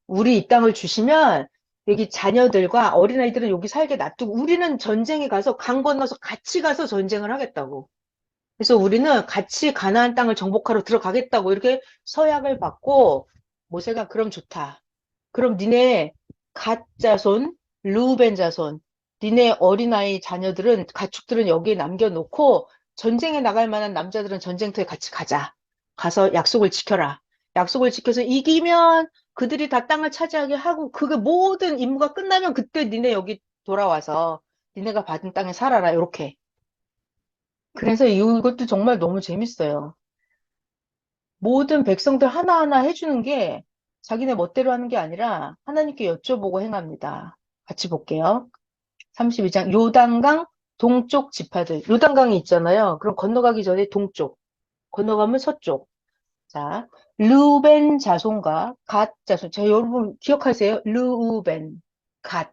우리 이 땅을 주시면 여기 자녀들과 어린아이들은 여기 살게 놔두고 우리는 전쟁에 가서 강 건너서 같이 가서 전쟁을 하겠다고. 그래서 우리는 같이 가나안 땅을 정복하러 들어가겠다고 이렇게 서약을 받고 모세가 그럼 좋다. 그럼 니네 갓 자손, 르우벤 자손, 니네 어린아이 자녀들은, 가축들은 여기에 남겨놓고 전쟁에 나갈 만한 남자들은 전쟁터에 같이 가자. 가서 약속을 지켜라. 약속을 지켜서 이기면 그들이 다 땅을 차지하게 하고 그게 모든 임무가 끝나면 그때 니네 여기 돌아와서 니네가 받은 땅에 살아라. 이렇게. 그래서 이것도 정말 너무 재밌어요. 모든 백성들 하나하나 해주는 게 자기네 멋대로 하는 게 아니라 하나님께 여쭤보고 행합니다. 같이 볼게요. 32장 요단강 동쪽 지파들. 요단강이 있잖아요. 그럼 건너가기 전에 동쪽, 건너가면 서쪽. 자, 르우벤 자손과 갓 자손. 자, 여러분 기억하세요? 르우벤, 갓.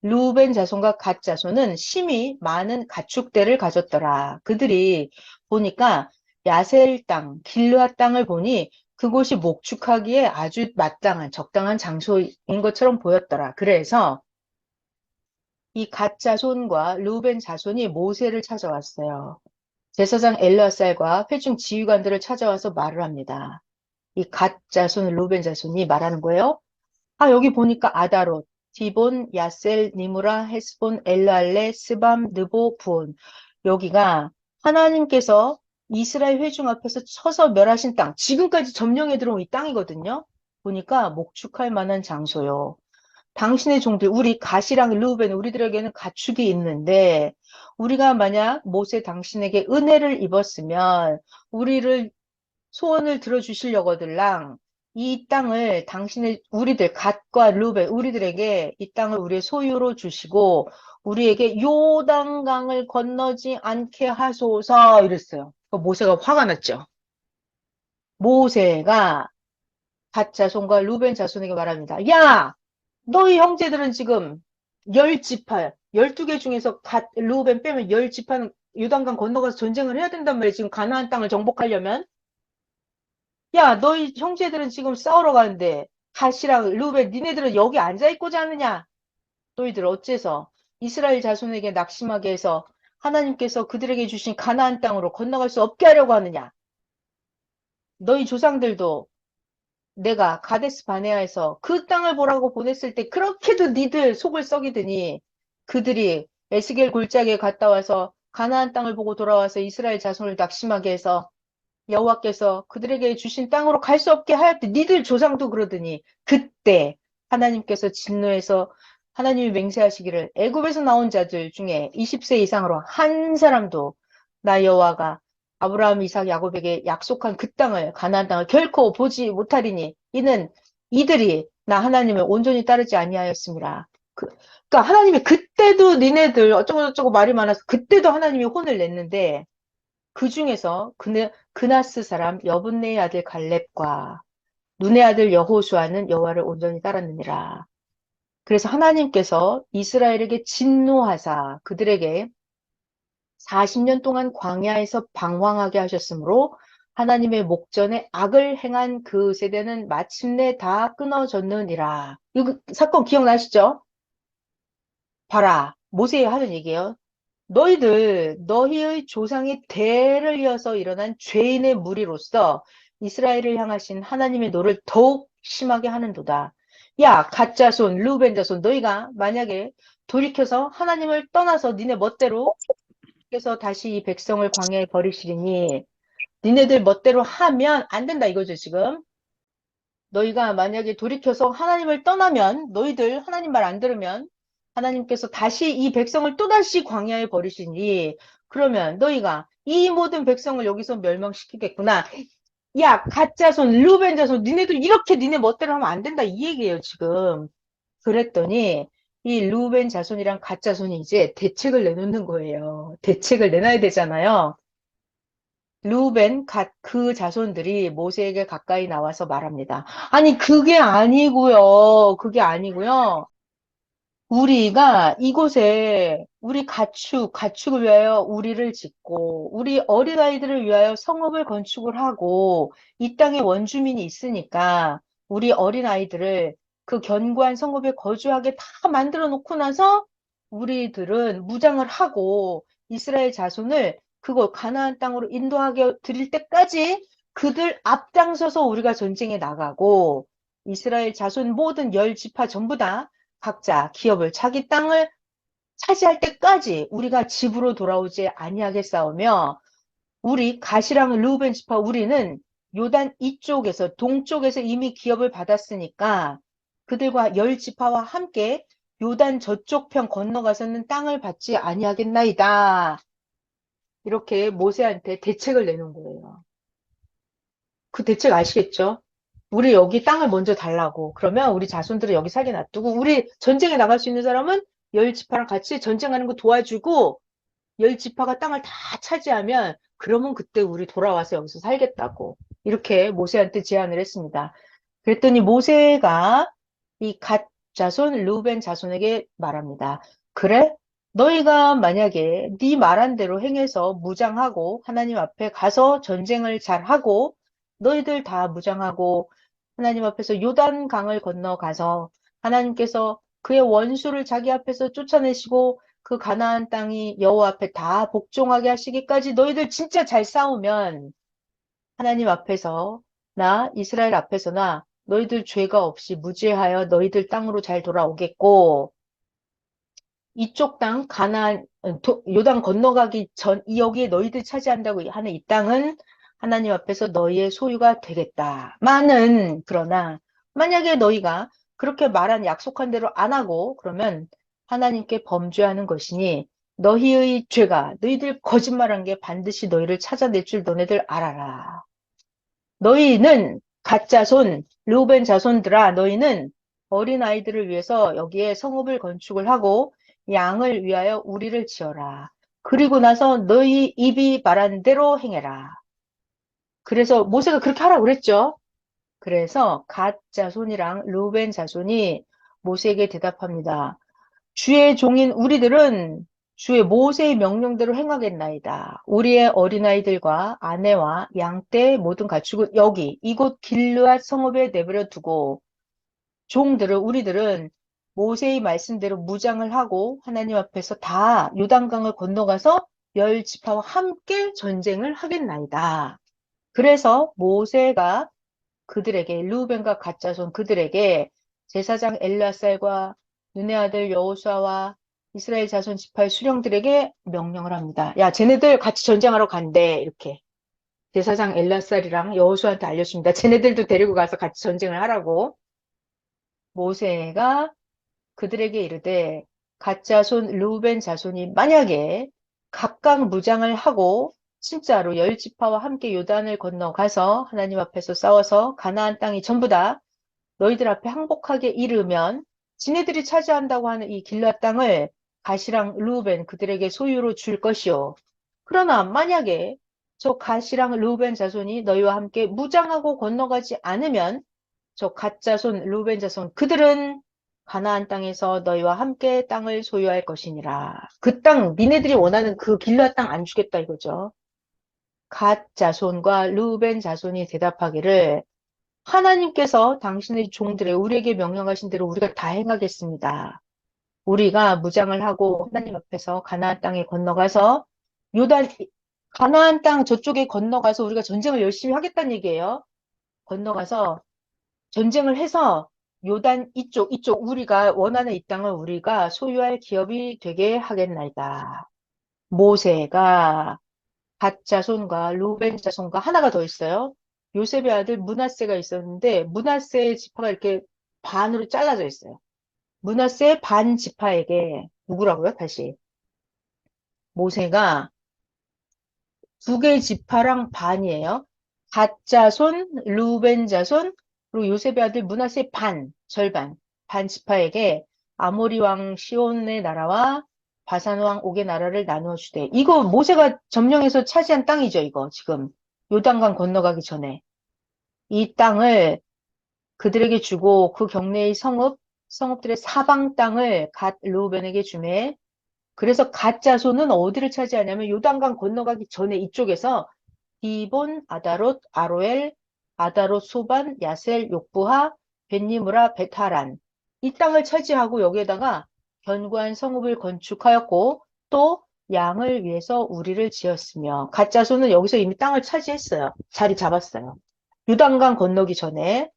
르우벤 자손과 갓 자손은 심히 많은 가축대를 가졌더라. 그들이 보니까 야셀 땅, 길르앗 땅을 보니 그곳이 목축하기에 아주 마땅한 적당한 장소인 것처럼 보였더라. 그래서 이 갓 자손과 르우벤 자손이 모세를 찾아왔어요. 제사장 엘르아살과 회중 지휘관들을 찾아와서 말을 합니다. 이 갓 자손, 르우벤 자손이 말하는 거예요. 아, 여기 보니까 아다롯, 디본, 야셀, 니무라, 헤스본, 엘랄레, 스밤, 느보, 부온. 여기가 하나님께서 이스라엘 회중 앞에서 쳐서 멸하신 땅, 지금까지 점령해 들어온 이 땅이거든요. 보니까 목축할 만한 장소요. 당신의 종들, 우리 갓이랑 르우벤, 우리들에게는 가축이 있는데, 우리가 만약 모세 당신에게 은혜를 입었으면, 우리를 소원을 들어주시려거들랑 이 땅을 당신의 우리들 갓과 르벤 우리들에게 이 땅을 우리의 소유로 주시고 우리에게 요단강을 건너지 않게 하소서 이랬어요. 모세가 화가 났죠. 모세가 갓 자손과 루벤 자손에게 말합니다. 야, 너희 형제들은 지금 열 지파, 12개 중에서 갓 루벤 빼면 열 지파는 요단강 건너가서 전쟁을 해야 된단 말이야. 지금 가나안 땅을 정복하려면. 야, 너희 형제들은 지금 싸우러 가는데 갓이랑 루벤 니네들은 여기 앉아 있고자 하느냐? 너희들 어째서 이스라엘 자손에게 낙심하게 해서 하나님께서 그들에게 주신 가나안 땅으로 건너갈 수 없게 하려고 하느냐? 너희 조상들도 내가 가데스 바네아에서 그 땅을 보라고 보냈을 때 그렇게도 니들 속을 썩이더니 그들이 에스겔 골짜기에 갔다 와서 가나안 땅을 보고 돌아와서 이스라엘 자손을 낙심하게 해서 여호와께서 그들에게 주신 땅으로 갈 수 없게 하였대. 니들 조상도 그러더니 그때 하나님께서 진노해서 하나님이 맹세하시기를 애굽에서 나온 자들 중에 20세 이상으로 한 사람도 나 여호와가 아브라함, 이삭, 야곱에게 약속한 그 땅을 가나안 땅을 결코 보지 못하리니 이는 이들이 나 하나님을 온전히 따르지 아니하였습니다. 그러니까 하나님이 그때도 니네들 어쩌고 저쩌고 말이 많아서 그때도 하나님이 혼을 냈는데 그 중에서 그나스 사람 여분네의 아들 갈렙과 눈의 아들 여호수아는 여호와를 온전히 따랐느니라. 그래서 하나님께서 이스라엘에게 진노하사 그들에게 40년 동안 광야에서 방황하게 하셨으므로 하나님의 목전에 악을 행한 그 세대는 마침내 다 끊어졌느니라. 이 사건 기억나시죠? 봐라. 모세가 하는 얘기예요. 너희들, 너희의 조상이 대를 이어서 일어난 죄인의 무리로서 이스라엘을 향하신 하나님의 노를 더욱 심하게 하는도다. 야, 갓자손, 르우벤 자손, 너희가 만약에 돌이켜서 하나님을 떠나서 니네 멋대로 그래서 다시 이 백성을 광야에 버리시리니 니네들 멋대로 하면 안 된다 이거죠, 지금. 너희가 만약에 돌이켜서 하나님을 떠나면 너희들 하나님 말 안 들으면 하나님께서 다시 이 백성을 또다시 광야에 버리시니 그러면 너희가 이 모든 백성을 여기서 멸망시키겠구나. 야, 가짜손, 르벤 자손, 니네들 이렇게 니네 멋대로 하면 안 된다 이 얘기예요, 지금. 그랬더니 이 르벤 자손이랑 가짜손이 이제 대책을 내놓는 거예요. 대책을 내놔야 되잖아요. 루벤, 갓, 그 자손들이 모세에게 가까이 나와서 말합니다. 아니, 그게 아니고요. 그게 아니고요. 우리가 이곳에 우리 가축을 위하여 우리를 짓고, 우리 어린아이들을 위하여 성읍을 건축을 하고, 이 땅에 원주민이 있으니까, 우리 어린아이들을 그 견고한 성읍에 거주하게 다 만들어 놓고 나서, 우리들은 무장을 하고, 이스라엘 자손을 그곳 가나안 땅으로 인도하게 드릴 때까지 그들 앞장서서 우리가 전쟁에 나가고, 이스라엘 자손 모든 열 지파 전부 다 각자 기업을 자기 땅을 차지할 때까지 우리가 집으로 돌아오지 아니하게 싸우며 우리 가시랑 르우벤 지파 우리는 요단 이쪽에서 동쪽에서 이미 기업을 받았으니까 그들과 열 지파와 함께 요단 저쪽 편 건너가서는 땅을 받지 아니하겠나이다. 이렇게 모세한테 대책을 내는 거예요. 그 대책 아시겠죠? 우리 여기 땅을 먼저 달라고. 그러면 우리 자손들을 여기 살게 놔두고 우리 전쟁에 나갈 수 있는 사람은 열 지파랑 같이 전쟁하는 거 도와주고 열 지파가 땅을 다 차지하면 그러면 그때 우리 돌아와서 여기서 살겠다고. 이렇게 모세한테 제안을 했습니다. 그랬더니 모세가 이 갓 자손, 르우벤 자손에게 말합니다. 그래? 너희가 만약에 네 말한 대로 행해서 무장하고 하나님 앞에 가서 전쟁을 잘하고 너희들 다 무장하고 하나님 앞에서 요단강을 건너가서 하나님께서 그의 원수를 자기 앞에서 쫓아내시고 그 가나안 땅이 여호와 앞에 다 복종하게 하시기까지 너희들 진짜 잘 싸우면 하나님 앞에서 나 이스라엘 앞에서나 너희들 죄가 없이 무죄하여 너희들 땅으로 잘 돌아오겠고 이쪽 땅 가나안 요단 건너가기 전 여기에 너희들 차지한다고 하는 이 땅은 하나님 앞에서 너희의 소유가 되겠다. 그러나 만약에 너희가 그렇게 말한 약속한 대로 안 하고 그러면 하나님께 범죄하는 것이니 너희의 죄가 너희들 거짓말한 게 반드시 너희를 찾아낼 줄 너네들 알아라. 너희는 가짜손 르우벤 자손들아 너희는 어린아이들을 위해서 여기에 성읍을 건축을 하고 양을 위하여 우리를 지어라. 그리고 나서 너희 입이 말한 대로 행해라. 그래서 모세가 그렇게 하라고 그랬죠. 그래서 갓 자손이랑 루벤 자손이 모세에게 대답합니다. 주의 종인 우리들은 주의 모세의 명령대로 행하겠나이다. 우리의 어린아이들과 아내와 양떼 모든 가축은 여기 이곳 길르앗 성읍에 내버려 두고 종들을 우리들은 모세의 말씀대로 무장을 하고 하나님 앞에서 다 요단강을 건너가서 열 지파와 함께 전쟁을 하겠나이다. 그래서 모세가 그들에게 루벤과 갓 자손 그들에게 제사장 엘르아살과 눈의 아들 여호수아와 이스라엘 자손 지파의 수령들에게 명령을 합니다. 야, 쟤네들 같이 전쟁하러 간대. 이렇게 제사장 엘르아살이랑 여호수아한테 알려줍니다. 쟤네들도 데리고 가서 같이 전쟁을 하라고. 모세가 그들에게 이르되 갓 자손 루벤 자손이 만약에 각각 무장을 하고 진짜로 열 지파와 함께 요단을 건너가서 하나님 앞에서 싸워서 가나안 땅이 전부 다 너희들 앞에 항복하게 이르면 지네들이 차지한다고 하는 이 길앗 땅을 갓이랑 르우벤 그들에게 소유로 줄 것이요. 그러나 만약에 저 갓이랑 르우벤 자손이 너희와 함께 무장하고 건너가지 않으면 저 갓 자손 르우벤 자손 그들은 가나안 땅에서 너희와 함께 땅을 소유할 것이니라. 그 땅, 니네들이 원하는 그 길앗 땅 안 주겠다 이거죠. 갓 자손과 르우벤 자손이 대답하기를 하나님께서 당신의 종들의 우리에게 명령하신 대로 우리가 다 행하겠습니다. 우리가 무장을 하고 하나님 앞에서 가나안 땅에 건너가서 요단 가나안 땅 저쪽에 건너가서 우리가 전쟁을 열심히 하겠다는 얘기예요. 건너가서 전쟁을 해서 요단 이쪽 우리가 원하는 이 땅을 우리가 소유할 기업이 되게 하겠나이다. 모세가 갓 자손과 루벤 자손과 하나가 더 있어요. 요셉의 아들 므낫세가 있었는데 므낫세의 지파가 이렇게 반으로 잘라져 있어요. 므낫세 반 지파에게 누구라고요? 다시 모세가 두 개의 지파랑 반이에요. 갓 자손, 루벤 자손, 그리고 요셉의 아들 므낫세 반, 절반, 반 지파에게 아모리 왕 시온의 나라와 바산 왕 옥의 나라를 나누어 주되 이거 모세가 점령해서 차지한 땅이죠, 이거 지금 요단강 건너가기 전에 이 땅을 그들에게 주고 그 경내의 성읍들의 사방 땅을 갓 르우벤에게 주매 그래서 갓 자손은 어디를 차지하냐면 요단강 건너가기 전에 이쪽에서 디본, 아다롯, 아로엘, 아다롯, 소반, 야셀, 욕부하, 벳니므라, 벳하란 이 땅을 차지하고 여기에다가 견고한 성읍을 건축하였고 또 양을 위해서 우리를 지었으며 갓 자손은 여기서 이미 땅을 차지했어요. 자리 잡았어요. 요단강 건너기 전에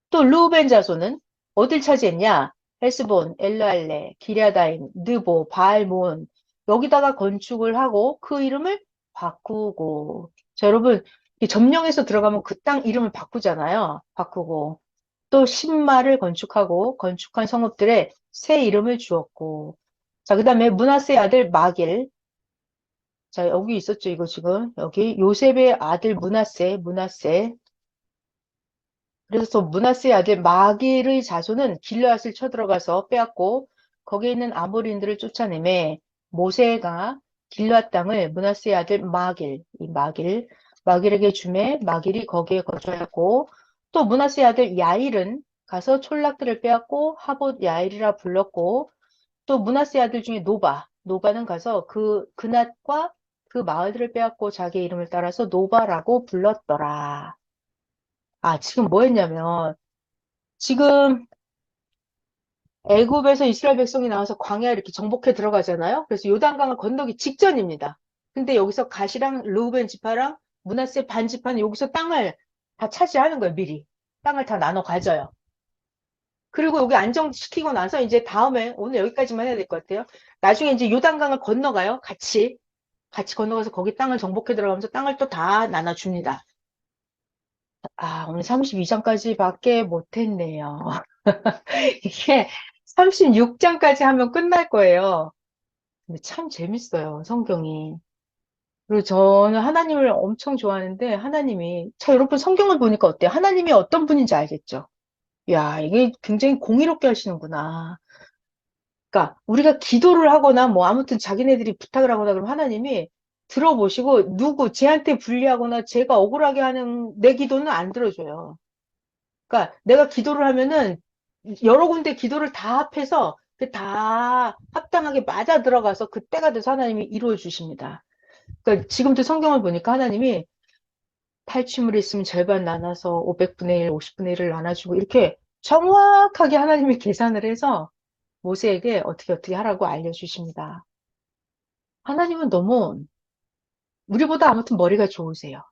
또 루벤 자손은 어딜 차지했냐? 헤스본, 엘르알레, 기랴다임, 느보, 바알몬 여기다가 건축을 하고 그 이름을 바꾸고 자 여러분 이 점령해서 들어가면 그 땅 이름을 바꾸잖아요. 바꾸고 또 신마를 건축하고 건축한 성읍들의 새 이름을 주었고 자 그다음에 므낫세의 아들 마길 자 여기 있었죠 이거 지금 여기 요셉의 아들 므낫세 그래서 므낫세의 아들 마길의 자손은 길르앗을 쳐들어가서 빼앗고 거기에 있는 아모리인들을 쫓아내매 모세가 길르앗 땅을 므낫세의 아들 마길에게 주매 마길이 거기에 거주하였고 또 므낫세의 아들 야일은 가서 촌락들을 빼앗고 하봇 야일이라 불렀고 또 므낫세의 아들 중에 노바는 가서 그 그낫과 그 마을들을 빼앗고 자기 이름을 따라서 노바라고 불렀더라. 아, 지금 뭐 했냐면 지금 애굽에서 이스라엘 백성이 나와서 광야 이렇게 정복해 들어가잖아요. 그래서 요단강을 건너기 직전입니다. 근데 여기서 갓이랑 르우벤 지파랑 므낫세 반 지파는 여기서 땅을 다 차지하는 거예요, 미리. 땅을 다 나눠 가져요. 그리고 여기 안정시키고 나서 이제 다음에 오늘 여기까지만 해야 될 것 같아요. 나중에 이제 요단강을 건너가요. 같이 건너가서 거기 땅을 정복해 들어가면서 땅을 또 다 나눠줍니다. 아, 오늘 32장까지밖에 못했네요. 이게 36장까지 하면 끝날 거예요. 근데 참 재밌어요, 성경이. 그리고 저는 하나님을 엄청 좋아하는데, 하나님이, 자, 여러분 성경을 보니까 어때요? 하나님이 어떤 분인지 알겠죠? 야, 이게 굉장히 공의롭게 하시는구나. 그러니까, 우리가 기도를 하거나, 뭐, 아무튼 자기네들이 부탁을 하거나, 그러면 하나님이 들어보시고 쟤한테 불리하거나 제가 억울하게 하는 내 기도는 안 들어줘요. 그러니까 내가 기도를 하면은 여러 군데 기도를 다 합해서 그 다 합당하게 맞아 들어가서 그때가 돼서 하나님이 이루어 주십니다. 그러니까 지금도 성경을 보니까 하나님이 탈취물이 있으면 절반 나눠서 500분의 1, 50분의 1을 나눠주고 이렇게 정확하게 하나님이 계산을 해서 모세에게 어떻게 하라고 알려주십니다. 하나님은 너무 우리보다 아무튼 머리가 좋으세요.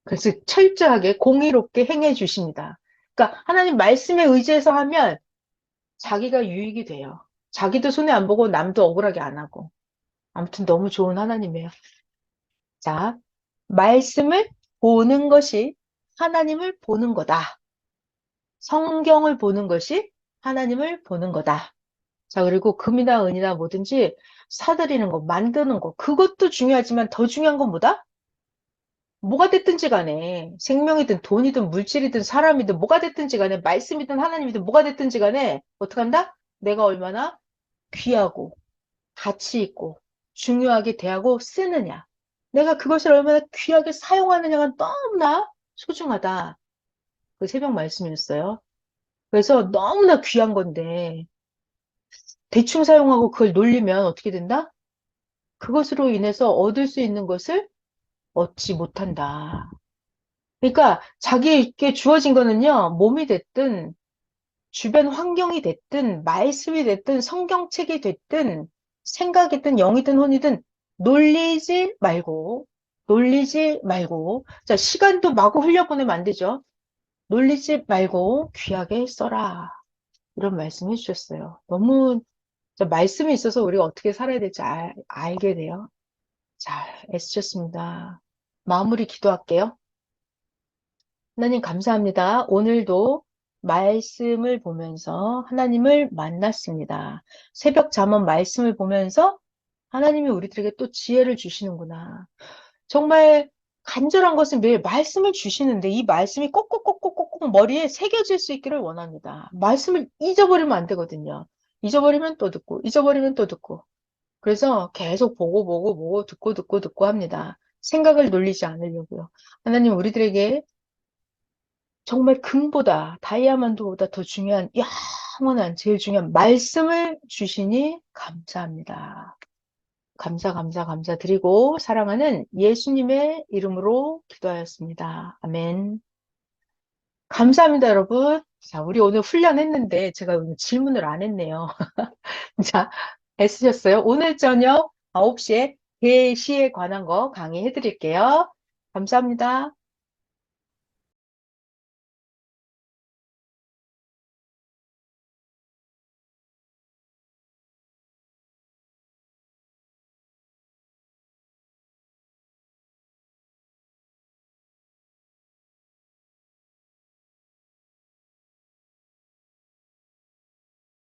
그래서 철저하게 공의롭게 행해 주십니다. 그러니까 하나님 말씀에 의지해서 하면 자기가 유익이 돼요. 자기도 손해 안 보고 남도 억울하게 안 하고. 아무튼 너무 좋은 하나님이에요. 자, 말씀을 보는 것이 하나님을 보는 거다. 성경을 보는 것이 하나님을 보는 거다. 자, 그리고 금이나 은이나 뭐든지 사들이는 거, 만드는 거, 그것도 중요하지만 더 중요한 건 뭐다? 뭐가 됐든지 간에 생명이든 돈이든 물질이든 사람이든 뭐가 됐든지 간에 말씀이든 하나님이든 뭐가 됐든지 간에 어떡한다? 내가 얼마나 귀하고 가치 있고 중요하게 대하고 쓰느냐. 내가 그것을 얼마나 귀하게 사용하느냐가 너무나 소중하다. 그 새벽 말씀이었어요. 그래서 너무나 귀한 건데 대충 사용하고 그걸 놀리면 어떻게 된다? 그것으로 인해서 얻을 수 있는 것을 얻지 못한다. 그러니까 자기에게 주어진 거는요, 몸이 됐든, 주변 환경이 됐든, 말씀이 됐든, 성경책이 됐든, 생각이든, 영이든, 혼이든, 놀리지 말고, 놀리지 말고, 자, 시간도 마구 흘려보내면 안 되죠. 놀리지 말고 귀하게 써라. 이런 말씀 해주셨어요. 너무, 말씀이 있어서 우리가 어떻게 살아야 될지 알게 돼요. 잘 애쓰셨습니다. 마무리 기도할게요. 하나님 감사합니다. 오늘도 말씀을 보면서 하나님을 만났습니다. 새벽 잠언 말씀을 보면서 하나님이 우리들에게 또 지혜를 주시는구나. 정말 간절한 것은 매일 말씀을 주시는데 이 말씀이 꼭꼭꼭꼭꼭 머리에 새겨질 수 있기를 원합니다. 말씀을 잊어버리면 안 되거든요. 잊어버리면 또 듣고, 잊어버리면 또 듣고. 그래서 계속 보고 듣고 합니다. 생각을 놀리지 않으려고요. 하나님 우리들에게 정말 금보다 다이아몬드보다 더 중요한 영원한 제일 중요한 말씀을 주시니 감사합니다. 감사드리고 사랑하는 예수님의 이름으로 기도하였습니다. 아멘. 감사합니다, 여러분. 자, 우리 오늘 훈련했는데 제가 오늘 질문을 안 했네요. 자, 애쓰셨어요? 오늘 저녁 9시에 계시에 관한 거 강의해 드릴게요. 감사합니다.